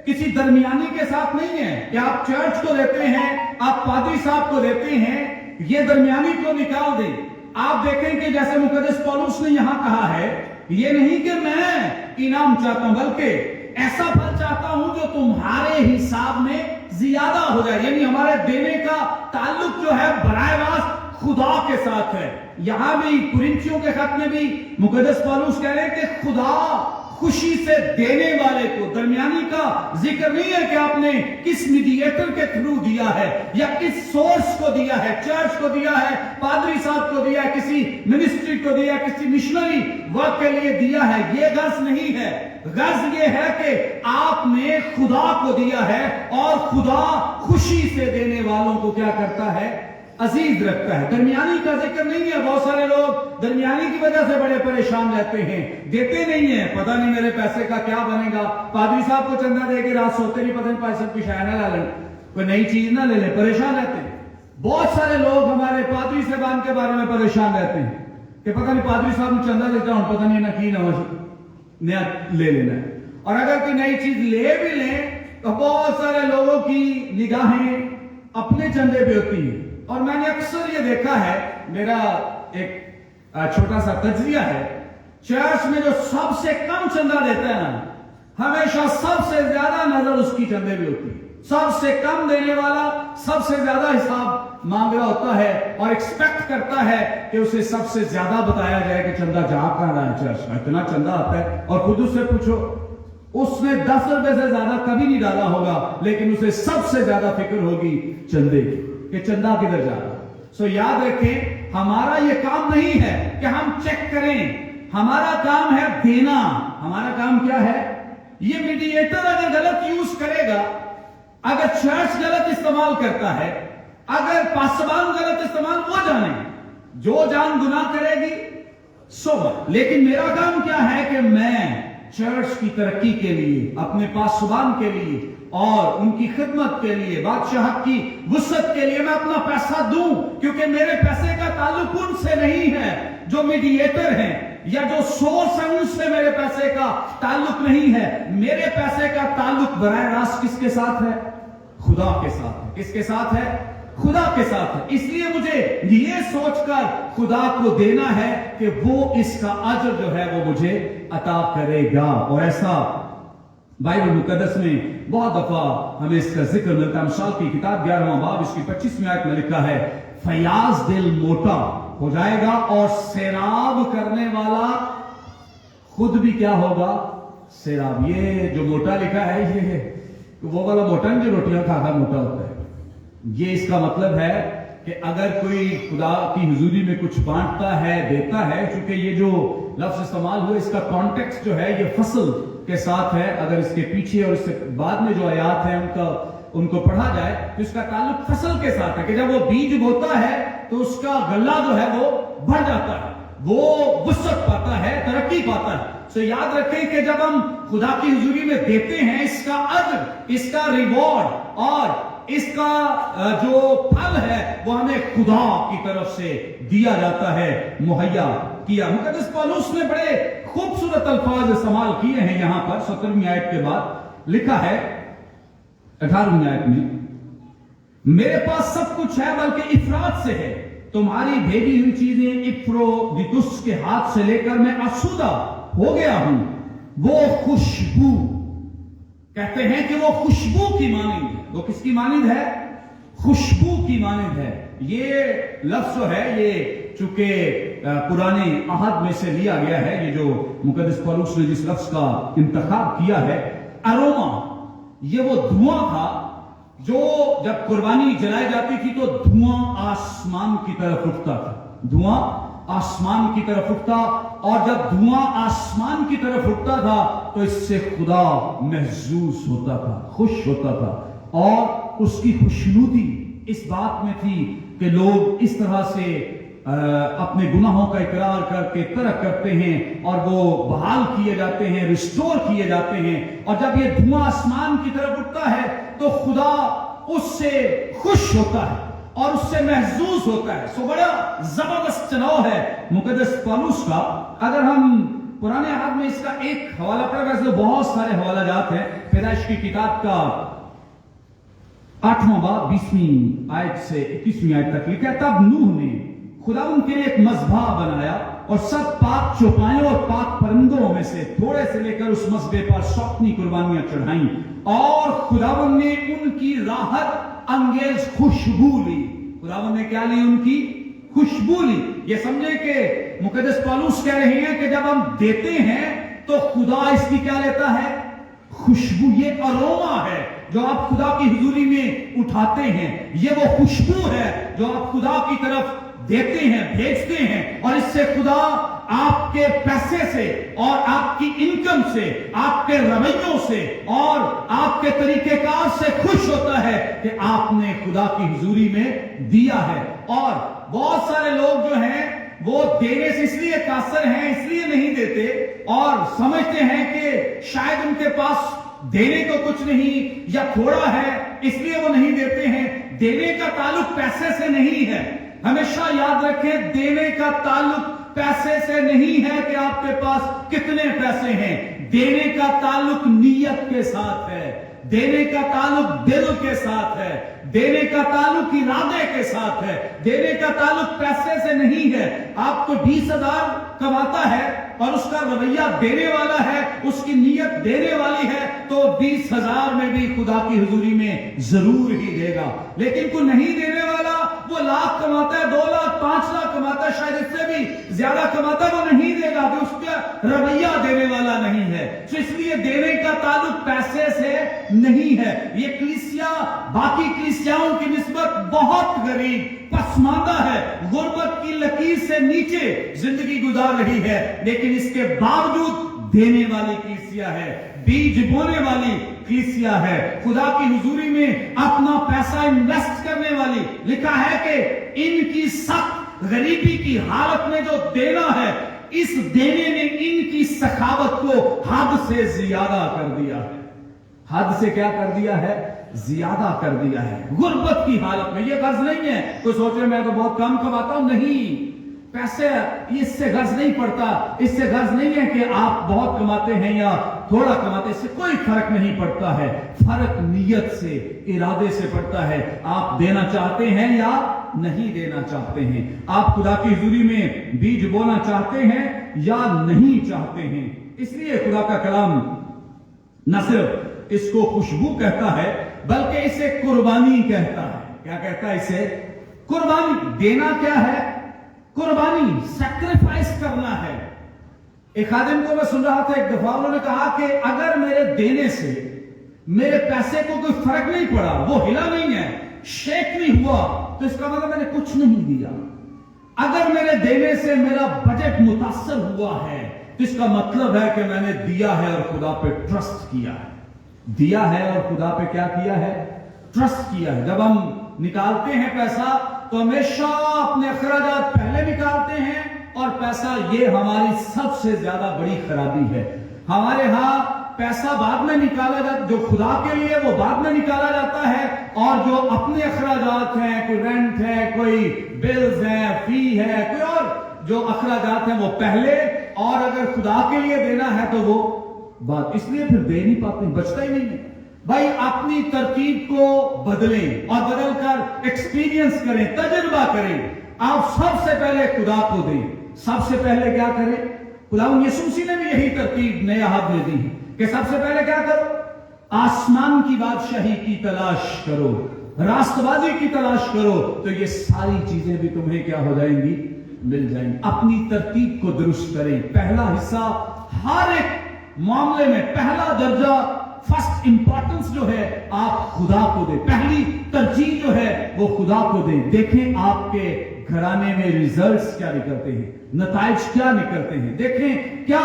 किसी दरमियानी के साथ नहीं है कि आप चर्च को देते हैं, आप पादरी साहब को देते हैं, ये दरमियानी को निकाल दें। आप देखें कि जैसे मुकद्दस पौलुस ने यहां कहा है, ये नहीं कि मैं इनाम चाहता हूं बल्कि ऐसा फल चाहता हूं जो तुम्हारे हिसाब में ज्यादा हो जाए। यानी हमारे देने का ताल्लुक जो है बराह रास्त खुदा के साथ है। यहां भी कुरिन्थियों के खत में भी मुकद्दस पौलुस कह रहे हैं कि खुदा خوشی سے دینے والے کو. درمیانی کا ذکر نہیں ہے کہ آپ نے کس میڈییٹر کے تھرو دیا ہے یا کس سورس کو دیا ہے, چرچ کو دیا ہے, پادری صاحب کو دیا ہے, کسی منسٹری کو دیا ہے, کسی مشنری ورک کے لیے دیا ہے. یہ غرض نہیں ہے. غرض یہ ہے کہ آپ نے خدا کو دیا ہے اور خدا خوشی سے دینے والوں کو کیا کرتا ہے؟ عزیز رکھتا ہے. درمیانی کا ذکر نہیں ہے. بہت سارے لوگ درمیانی کی وجہ سے بڑے پریشان رہتے ہیں, دیتے نہیں ہیں. پتہ نہیں میرے پیسے کا کیا بنے گا. پادری صاحب کو چندہ دے کے رات سوتے نہیں, پتہ نہیں پیسے کی شاید نہ لے لیں, کوئی نئی چیز نہ لے لیں, پریشان رہتے ہیں. بہت سارے لوگ ہمارے پادری صاحبان کے بارے میں پریشان رہتے ہیں کہ پتہ نہیں پادری صاحب نے چندہ دیتا ہوں, پتہ نہیں نہ کی نہ نیا لے لینا ہے. اور اگر کوئی نئی چیز لے بھی لیں تو بہت سارے لوگوں کی نگاہیں اپنے چندے پہ ہوتی ہیں. اور میں نے اکثر یہ دیکھا ہے, میرا ایک چھوٹا سا تجزیہ ہے, چرچ میں جو سب سے کم چندہ دیتا ہے نا, ہمیشہ سب سے زیادہ نظر اس کی چندے پہ ہوتی ہے. سب سے کم دینے والا سب سے زیادہ حساب مانگ رہا ہوتا ہے اور ایکسپیکٹ کرتا ہے کہ اسے سب سے زیادہ بتایا جائے کہ چندہ جہاں کہاں رہا ہے, چرچ میں اتنا چندہ آتا ہے. اور خود اس سے پوچھو, اس نے 10 روپے سے زیادہ کبھی نہیں ڈالا ہوگا, لیکن اسے سب سے زیادہ فکر ہوگی چندے کی کہ چندہ کدھر جا رہا. سو یاد رکھیں, ہمارا یہ کام نہیں ہے کہ ہم چیک کریں, ہمارا کام ہے دینا. ہمارا کام کیا ہے؟ یہ میڈییٹر اگر غلط یوز کرے گا, اگر چرچ غلط استعمال کرتا ہے, اگر پاسبان غلط استعمال, وہ جانے, جو جان گناہ کرے گی سو. لیکن میرا کام کیا ہے کہ میں چرچ کی ترقی کے لیے, اپنے پاسبان کے لیے اور ان کی خدمت کے لیے, بادشاہ کی وسعت کے لیے میں اپنا پیسہ دوں, کیونکہ میرے پیسے کا تعلق ان سے نہیں ہے جو میڈییٹر ہیں یا جو سورس ہیں, ان سے میرے پیسے کا تعلق نہیں ہے. میرے پیسے کا تعلق براہ راست کس کے ساتھ ہے؟ خدا کے ساتھ ہے. کس کے ساتھ ہے؟ خدا کے ساتھ ہے. اس لیے مجھے یہ سوچ کر خدا کو دینا ہے کہ وہ اس کا اجر جو ہے وہ مجھے عطا کرے گا. اور ایسا بائبل مقدس میں بہت دفعہ ہمیں اس کا ذکر ملتا ہے. امثال کی کتاب 11واں باب اس کی 25ویں آیت میں لکھا ہے, فیاض دل موٹا ہو جائے گا اور سیراب کرنے والا خود بھی کیا ہوگا؟ سیراب. یہ جو موٹا لکھا ہے یہ وہ والا موٹا نہیں جو روٹیاں کھا کر موٹا ہوتا ہے. یہ اس کا مطلب ہے کہ اگر کوئی خدا کی حضوری میں کچھ بانٹتا ہے, دیتا ہے, چونکہ یہ جو لفظ استعمال ہوا اس کا کانٹیکسٹ جو ہے یہ فصل کے ساتھ ہے. اگر اس کے پیچھے اور اس سے بعد میں جو آیات ہیں ان کو پڑھا جائے تو اس کا تعلق فصل کے ساتھ ہے کہ جب وہ بیج بوتا ہے تو اس کا غلہ جو ہے وہ بڑھ جاتا ہے, وہ وسعت پاتا ہے, ترقی پاتا ہے. تو یاد رکھیں کہ جب ہم خدا کی حضوری میں دیتے ہیں, اس کا اجر, اس کا ریوارڈ اور اس کا جو پھل ہے وہ ہمیں خدا کی طرف سے دیا جاتا ہے, مہیا کیا. مقدس پولس نے بڑے خوبصورت الفاظ استعمال کیے ہیں یہاں پر. 17ویں آیت کے بعد لکھا ہے 18ویں آیت میں, میرے پاس سب کچھ ہے بلکہ افراط سے ہے, تمہاری بھیجی ہوئی چیزیں اپفرودیتس کے ہاتھ سے لے کر میں آسودہ ہو گیا ہوں. وہ خوشبو, کہتے ہیں کہ وہ خوشبو کی مانند ہے. وہ کس کی مانند ہے؟ خوشبو کی مانند ہے. یہ لفظ جو ہے یہ چونکہ پرانے عہد میں سے لیا گیا ہے, یہ جو مقدس پولس نے جس لفظ کا انتخاب کیا ہے اروما, یہ وہ دھواں تھا جو جب قربانی جلائی جاتی تھی تو دھواں آسمان کی طرف اٹھتا تھا. دھواں آسمان کی طرف اٹھتا, اور جب دھواں آسمان کی طرف اٹھتا تھا تو اس سے خدا محسوس ہوتا تھا, خوش ہوتا تھا. اور اس کی خوشنودی اس بات میں تھی کہ لوگ اس طرح سے اپنے گناہوں کا اقرار کر کے ترک کرتے ہیں اور وہ بحال کیے جاتے ہیں, ریسٹور کیے جاتے ہیں. اور جب یہ دھواں آسمان کی طرف اٹھتا ہے تو خدا اس سے خوش ہوتا ہے اور اس سے محسوس ہوتا ہے. سو بڑا زبردست چناؤ ہے مقدس پولس کا. اگر ہم پرانے عہد میں اس کا ایک حوالہ پڑھیں, ویسے بہت سارے حوالہ جات ہیں. پیدائش کی کتاب کا 8واں باب 20ویں آیت سے 21ویں آیت تک لکھا ہے, تب نوح نے خدا ان کے لیے ایک مذبح بنایا اور سب پاک چوپایوں اور پاک پرندوں میں سے تھوڑے سے لے کر اس مذبح پر سوتنی قربانیاں چڑھائیں, اور خداوند نے ان کی راحت انگیز خوشبو لی. خداوند نے کیا لی؟ ان کی خوشبو لی. یہ سمجھے کہ مقدس پولس کہہ رہے ہیں کہ جب ہم دیتے ہیں تو خدا اس کی کیا لیتا ہے؟ خوشبو. یہ اروما ہے جو آپ خدا کی حضوری میں اٹھاتے ہیں. یہ وہ خوشبو ہے جو آپ خدا کی طرف دیتے ہیں, بھیجتے ہیں, اور اس سے خدا آپ کے پیسے سے اور آپ کی انکم سے, آپ کے رویوں سے اور آپ کے طریقہ کار سے خوش ہوتا ہے کہ آپ نے خدا کی حضوری میں دیا ہے. اور بہت سارے لوگ جو ہیں وہ دینے سے اس لیے قاصر ہیں, اس لیے نہیں دیتے اور سمجھتے ہیں کہ شاید ان کے پاس دینے کو کچھ نہیں یا تھوڑا ہے اس لیے وہ نہیں دیتے ہیں. دینے کا تعلق پیسے سے نہیں ہے. ہمیشہ یاد رکھیں, دینے کا تعلق پیسے سے نہیں ہے کہ آپ کے پاس کتنے پیسے ہیں. دینے کا تعلق نیت کے ساتھ ہے, دینے کا تعلق دل کے ساتھ ہے, دینے کا تعلق ارادے کے ساتھ ہے. دینے کا تعلق پیسے سے نہیں ہے. آپ کو 20,000 کماتا ہے اور اس کا رویہ دینے والا ہے, اس کی نیت دینے والی ہے, تو 20,000 میں بھی خدا کی حضوری میں ضرور ہی دے گا. لیکن کوئی نہیں دینے والا, وہ لاکھ کماتا ہے, 2 لاکھ 5 لاکھ کماتا ہے, شاید اس سے بھی زیادہ کماتا ہے, وہ نہیں دے گا کہ اس کا رویہ دینے والا نہیں ہے. تو اس لیے دینے کا تعلق پیسے سے نہیں ہے. یہ کلیسیا باقی کلیسیاؤں کی نسبت بہت غریب, پسماندہ ہے, غربت کی لکیر سے نیچے زندگی گزار رہی ہے, لیکن اس کے باوجود دینے والی کلیسیا ہے, بیج بونے والی کلیسیا ہے, خدا کی حضوری میں اپنا پیسہ انویسٹ کرنے والی. لکھا ہے کہ ان کی سخت غریبی کی حالت میں جو دینا ہے, اس دینے نے ان کی سخاوت کو حد سے زیادہ کر دیا ہے. حد سے کیا کر دیا ہے؟ زیادہ کر دیا ہے. غربت کی حالت میں. یہ غرض نہیں ہے کوئی سوچے میں تو بہت کم کماتا ہوں, نہیں, پیسے اس سے غرض نہیں پڑتا. اس سے غرض نہیں ہے کہ آپ بہت کماتے ہیں یا تھوڑا کماتے, اس سے کوئی فرق نہیں پڑتا ہے. فرق نیت سے, ارادے سے پڑتا ہے. آپ دینا چاہتے ہیں یا نہیں دینا چاہتے ہیں, آپ خدا کی حضوری میں بیج بونا چاہتے ہیں یا نہیں چاہتے ہیں. اس لیے خدا کا کلام نہ صرف اس کو خوشبو کہتا ہے بلکہ اسے قربانی کہتا ہے. کیا کہتا ہے اسے؟ قربانی. دینا کیا ہے؟ قربانی, سیکریفائس کرنا ہے. ایک خادم کو میں سن رہا تھا, ایک دفعہ انہوں نے کہا کہ اگر میرے دینے سے میرے پیسے کو کوئی فرق نہیں پڑا, وہ ہلا نہیں ہے, شیک نہیں ہوا, تو اس کا مطلب میں نے کچھ نہیں دیا. اگر میرے دینے سے میرا بجٹ متاثر ہوا ہے تو اس کا مطلب ہے کہ میں نے دیا ہے اور خدا پہ ٹرسٹ کیا ہے. دیا ہے اور خدا پہ کیا کیا ہے؟ ٹرسٹ کیا ہے. جب ہم نکالتے ہیں پیسہ تو ہمیشہ اپنے اخراجات پہلے نکالتے ہیں, اور پیسہ یہ ہماری سب سے زیادہ بڑی خرابی ہے. ہمارے ہاں پیسہ بعد میں نکالا جاتا, جو خدا کے لیے وہ بعد میں نکالا جاتا ہے, اور جو اپنے اخراجات ہیں, کوئی رینٹ ہے, کوئی بلز ہیں, فی ہے, کوئی اور جو اخراجات ہیں وہ پہلے, اور اگر خدا کے لیے دینا ہے تو وہ بات. اس لیے پھر دے نہیں پاتے, بچتا ہی نہیں ہے. بھائی اپنی ترتیب کو بدلیں اور بدل کر ایکسپیرینس کریں, تجربہ کریں. آپ سب سے پہلے خدا کو دیں. سب سے پہلے کیا کریں؟ خداوند یسوع مسیح نے بھی یہی ترتیب نئے عہد میں دی ہے کہ سب سے پہلے کیا کرو؟ آسمان کی بادشاہی کی تلاش کرو, راست بازی کی تلاش کرو, تو یہ ساری چیزیں بھی تمہیں کیا ہو جائیں گی؟ مل جائیں گی. اپنی ترتیب کو درست کریں. پہلا حصہ ہر ایک معاملے میں, پہلا درجہ, فرسٹ امپورٹنس جو ہے آپ خدا کو دیں. پہلی ترجیح جو ہے وہ خدا کو دیں. دیکھیں آپ کے گھرانے میں ریزلٹس کیا نکلتے ہیں, نتائج کیا نکلتے ہیں. دیکھیں کیا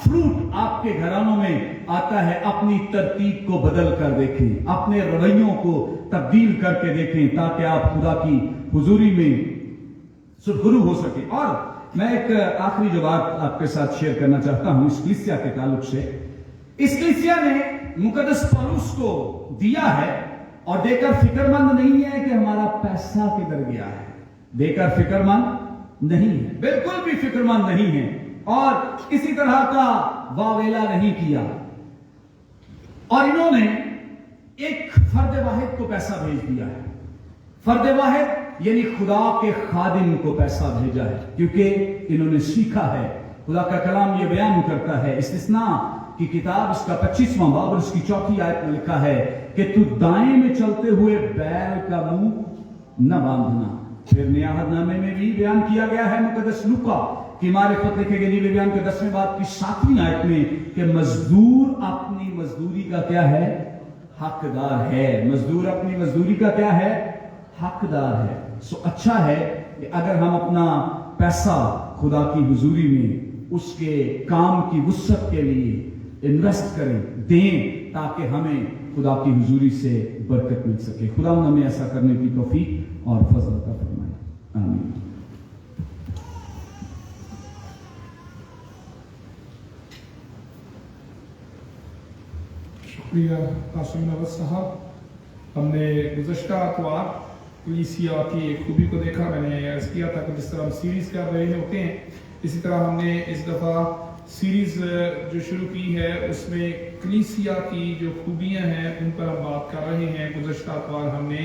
فروٹ آپ کے گھرانوں میں آتا ہے. اپنی ترتیب کو بدل کر دیکھیں, اپنے رویوں کو تبدیل کر کے دیکھیں, تاکہ آپ خدا کی حضوری میں سرخرو ہو سکیں. اور میں ایک آخری جو بات آپ کے ساتھ شیئر کرنا چاہتا ہوں اس کلیسیا کے تعلق سے. اس کلیسیا نے مقدس پولس کو دیا ہے, اور دے کر فکر مند نہیں ہے کہ ہمارا پیسہ کدھر گیا ہے. دے کر فکر مند نہیں ہے, بالکل بھی فکر مند نہیں ہے, اور کسی طرح کا واویلا نہیں کیا. اور انہوں نے ایک فرد واحد کو پیسہ بھیج دیا ہے. فرد واحد یعنی خدا کے خادم کو پیسہ بھیجا ہے, کیونکہ انہوں نے سیکھا ہے. خدا کا کلام یہ بیان کرتا ہے, استثناء کی کتاب اس کا 25واں باب اور اس کی 4 آیت میں لکھا ہے کہ تو دائیں میں چلتے ہوئے بیل کا منہ نہ باندھنا, फिर नए अहदनामे में भी बयान किया गया है मुकद्दस लूका कि मारिफत लिखे गए नीले बयान के 10वें बाब की 7वीं आयत में कि मजदूर अपनी मजदूरी का क्या है, हकदार है। मजदूर अपनी मजदूरी का क्या है, हकदार है। सो अच्छा है कि अगर हम अपना पैसा खुदा की हुजूरी में उसके काम की वुसअत के लिए इन्वेस्ट करें, दें, ताकि हमें खुदा की हुजूरी से बरकत मिल सके। खुदा हमें ऐसा करने की तौफीक और फजल अता फरमाए, आमीन। शुक्रिया कासिम नवाज साहब। हमने गुज़श्ता अतवार कलीसिया की एक खूबी को देखा। मैंने अर्ज़ किया था कि जिस तरह हम सीरीज़ कर रहे होते हैं, इसी तरह हमने इस दफ़ा सीरीज़ जो शुरू की है उसमें कलीसिया की जो खूबियां हैं उन पर हम बात कर रहे हैं। गुज़श्ता अतवार हमने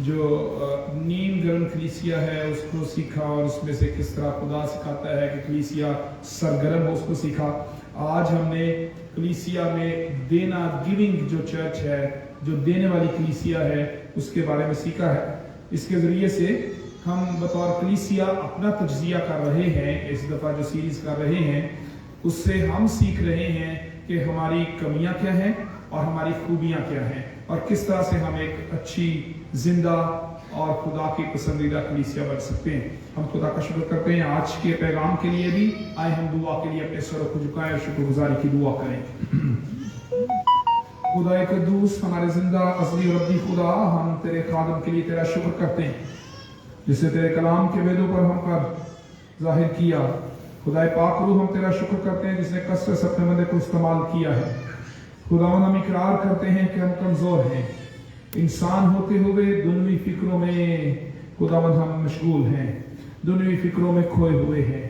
जो नीम गर्म कलीसिया है उसको सीखा और उसमें से किस तरह खुदा सिखाता है कि कलीसिया सरगर्म हो, उसको सीखा। आज हमने कलीसिया में देना, गिविंग जो चर्च है, जो देने वाली कलीसिया है, उसके बारे में सीखा है। इसके ज़रिए से हम बतौर कलीसिया अपना तज्जिया कर रहे हैं। इस दफ़ा जो सीरीज़ कर रहे हैं उससे हम सीख रहे हैं कि हमारी कमियां क्या हैं और हमारी खूबियां क्या हैं और किस तरह से हम एक अच्छी, जिंदा और खुदा की पसंदीदा कलीसिया बन सकते हैं। हम खुदा का शुक्र करते हैं आज के पैगाम के लिए भी। आए हम दुआ के लिए अपने सरों को झुकाएं और शुक्रगुजारी की दुआ करें। खुदा कद्दूस, हमारे जिंदा असली और अब्दी खुदा, हम तेरे खादम के लिए तेरा शुक्र करते हैं जिससे तेरे कलाम के वेदों पर हम पर जाहिर किया। खुदाए पाक रूह, हम तेरा शुक्र करते हैं जिसने कसरत से अपने बंदे को इस्तेमाल किया है। खुदावन, हम इकरार करते हैं कि हम कमज़ोर हैं, इंसान होते हुए दुनियावी फिक्रों में खुदावन हम मशगूल हैं, दुनियावी फिक्रों में खोए हुए हैं।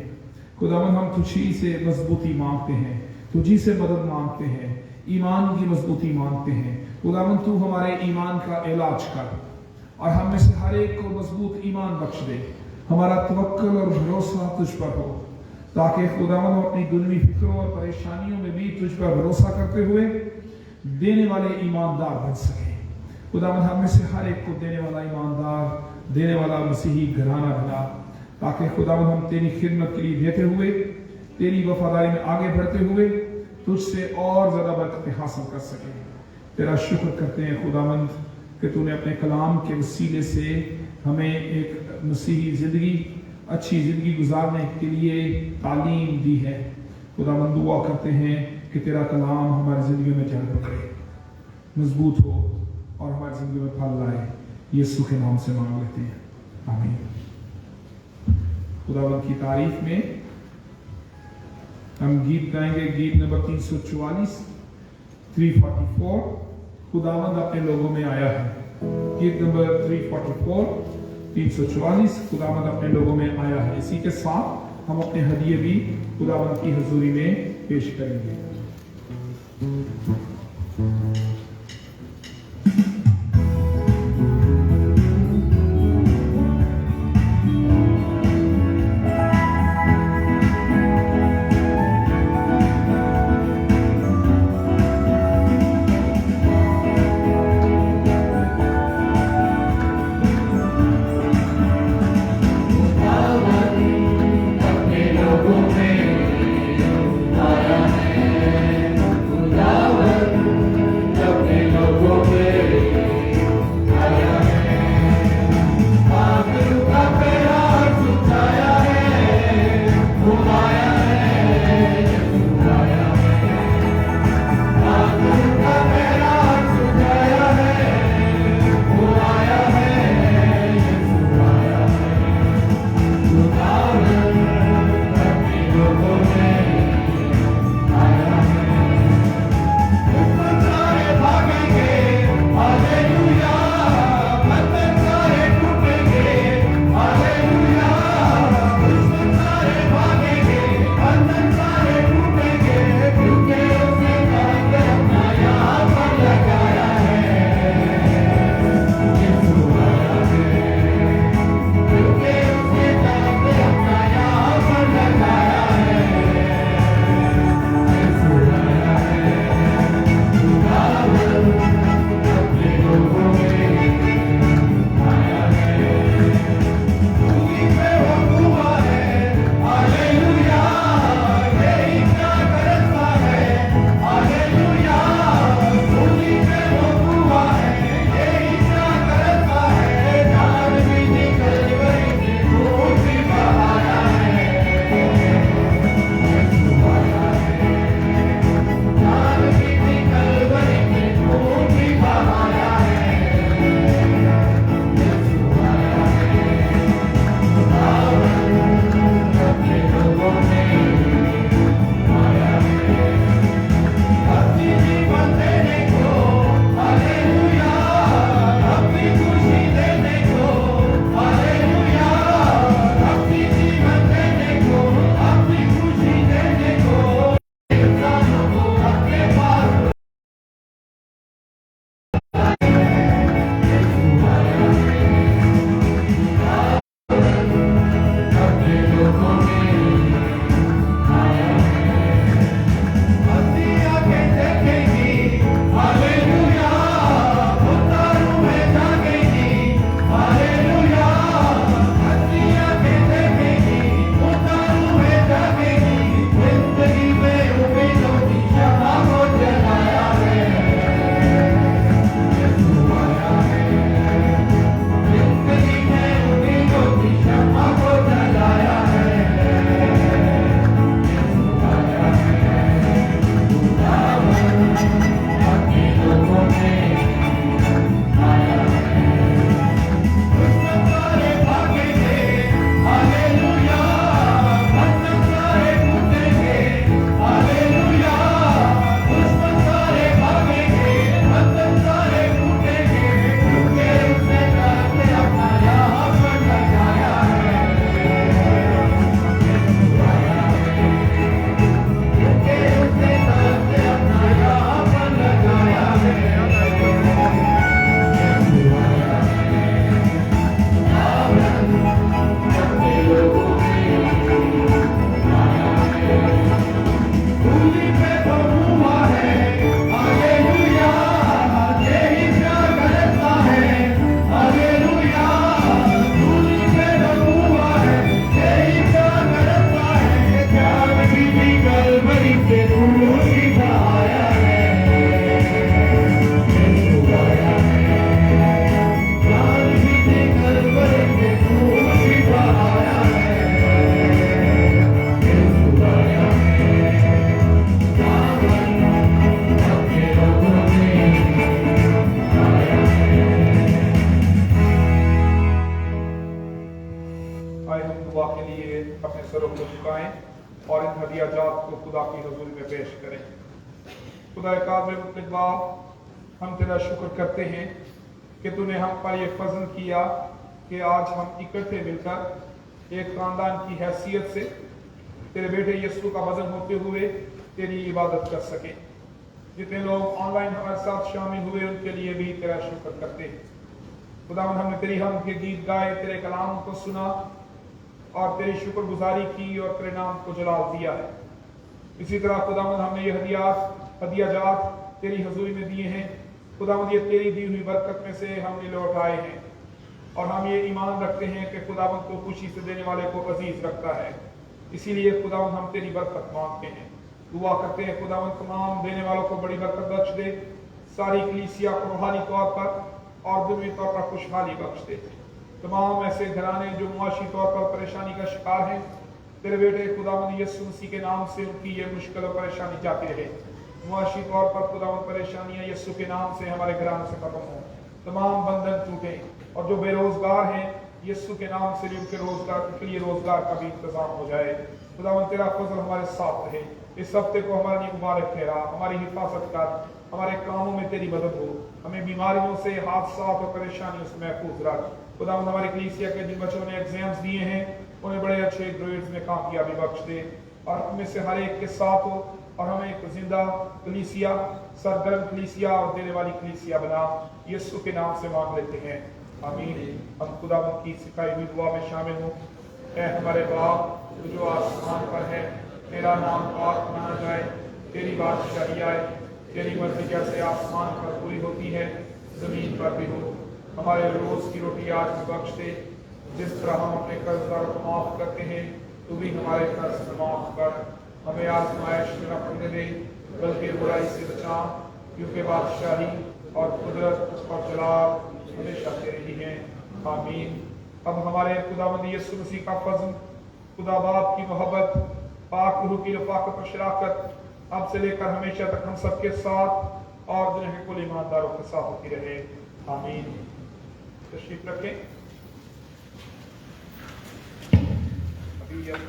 खुदावन, हम तुझी से मजबूती मांगते हैं, तुझी से मदद मांगते हैं, ईमान की मजबूती मांगते हैं। खुदावन, तू हमारे ईमान का इलाज कर और हम में से हर एक को मजबूत ईमान बख्श दे। हमारा तवक्कल और भरोसा तुझ पर हो ताकि खुदावन हम अपनी दुनियावी फिक्रों और परेशानियों में भी तुझ पर भरोसा करते हुए देने वाले ईमानदार बन सके। खुदावन, हम में से हर एक को देने वाला ईमानदार, देने वाला मसीही घराना बना, ताकि खुदावन हम तेरी खिदमत के लिए देते हुए, तेरी वफादारी में आगे बढ़ते हुए तुझसे और ज्यादा बरकतें हासिल कर सके। तेरा शुक्र करते हैं खुदावंद कि तूने अपने कलाम के वसीले से हमें एक मसीही जिंदगी, अच्छी जिंदगी गुजारने के लिए तालीम दी है। खुदावंद, दुआ करते हैं कि तेरा कलाम हमारी जिंदगी में जड़ पकड़े, मजबूत हो और हमारी जिंदगी में फल लाए। यीशु के नाम से मांग लेते हैं, आमीन। खुदावंद की तारीफ में हम गीत गाएंगे, गीत नंबर 344, 344। खुदावंद अपने लोगों में आया है। गीत नंबर 344, 344, खुदावंद अपने लोगों में आया है। इसी के साथ हम अपने हदिये भी खुदावंद की हुजूरी में पेश करेंगे। खुदावन अपने लोगों में को झुकाएं और इन हदिया जात को खुदा की हजूरी में पेश करें। खुदा काबिल मुतलक बाप, हम तेरा शुक्र करते हैं कि तूने हम पर यह फजल किया कि आज हम इकट्ठे मिलकर एक खानदान की हैसियत से तेरे बेटे यीशु का वजन होते हुए तेरी इबादत कर सके। जितने लोग ऑनलाइन हमारे साथ शामिल हुए उनके लिए भी तेरा शुक्र करते हैं। खुदावंद, हमने तेरी हम के गीत गाए, तेरे कलाम को सुना और तेरी शुक्रगुजारी की और तेरे नाम को जलाल दिया है। इसी तरह खुदावंद, हमने ये हदिया जात तेरी हजूरी में दिए हैं। खुदावंद, ये तेरी दी हुई बरकत में से हमने लौटाए हैं और हम ये ईमान रखते हैं कि खुदावंद को खुशी से देने वाले को अजीज रखता है। इसीलिए खुदावंद, हम तेरी बरकत मांगते हैं, दुआ करते हैं खुदावंद तमाम देने वालों को बड़ी बरकत बख्श दे, सारी कलीसिया को रूहानी तौर पर और दुनिया तौर पर खुशहाली बख्श दे। तमाम ऐसे घराने जो मुआशी तौर पर परेशानी का शिकार हैं, तेरे बेटे खुदावंद यीशु मसीह के नाम से उनकी ये मुश्किल और परेशानी जाती रहे। मुआशी तौर पर खुदावंद परेशानियां यीशु के नाम से हमारे घराने से खत्म हो, तमाम बंधन टूटे और जो बेरोजगार हैं यीशु के नाम से भी उनके रोजगार के लिए रोजगार का भी इंतजाम हो जाए। खुदावंद, तेरा फजल हमारे साथ रहे। इस हफ्ते को हमारे लिए मुबारक ठहरा, हमारी हिफाजत कर, हमारे कामों में तेरी मदद हो, हमें बीमारियों से, हादसात और परेशानियों से महफूज रख। खुदावंद, हमारी कलीसिया के जिन बच्चों ने एग्जाम्स दिए हैं उन्हें बड़े अच्छे ग्रेड्स में कामयाबी बख्श दे और हमें से हर एक के साथ हो और हमें एक जिंदा कलीसिया, सरगर्म कलीसिया और देने वाली कलीसिया बना। यीशु के नाम से मांग लेते हैं, आमीन। हम खुदावंद की सिखाई हुई दुआ में शामिल हो। ऐ हमारे बाप जो आसमान पर है, तेरा नाम पाक माना जाए, तेरी बादशाही आए, तेरी मर्जी जैसे आसमान पर पूरी होती है जमीन पर भी हो। हमारे रोज की रोटी आज बख्श दे, जिस तरह हम अपने कर्जदारों को माफ करते हैं तू भी हमारे कर्ज माफ कर। हमें आजमाइश में न पड़ने दे, बल्कि बुराई से बचा, क्योंकि बादशाही और कुदरत और जलाल हमेशा तेरे ही हैं, आमीन। अब हमारे खुदावंद यीशु मसीह का फज़्ल, खुदा बाप की मोहब्बत, पाक रूह की रफ़ाक़त और शराकत अब से लेकर हमेशा तक हम सबके साथ और दुनिया के कुल ईमानदारों के साथ होती रहे, आमीन। तशरीफ रखें। अभी हम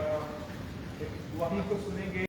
एक दुआ को सुनेंगे।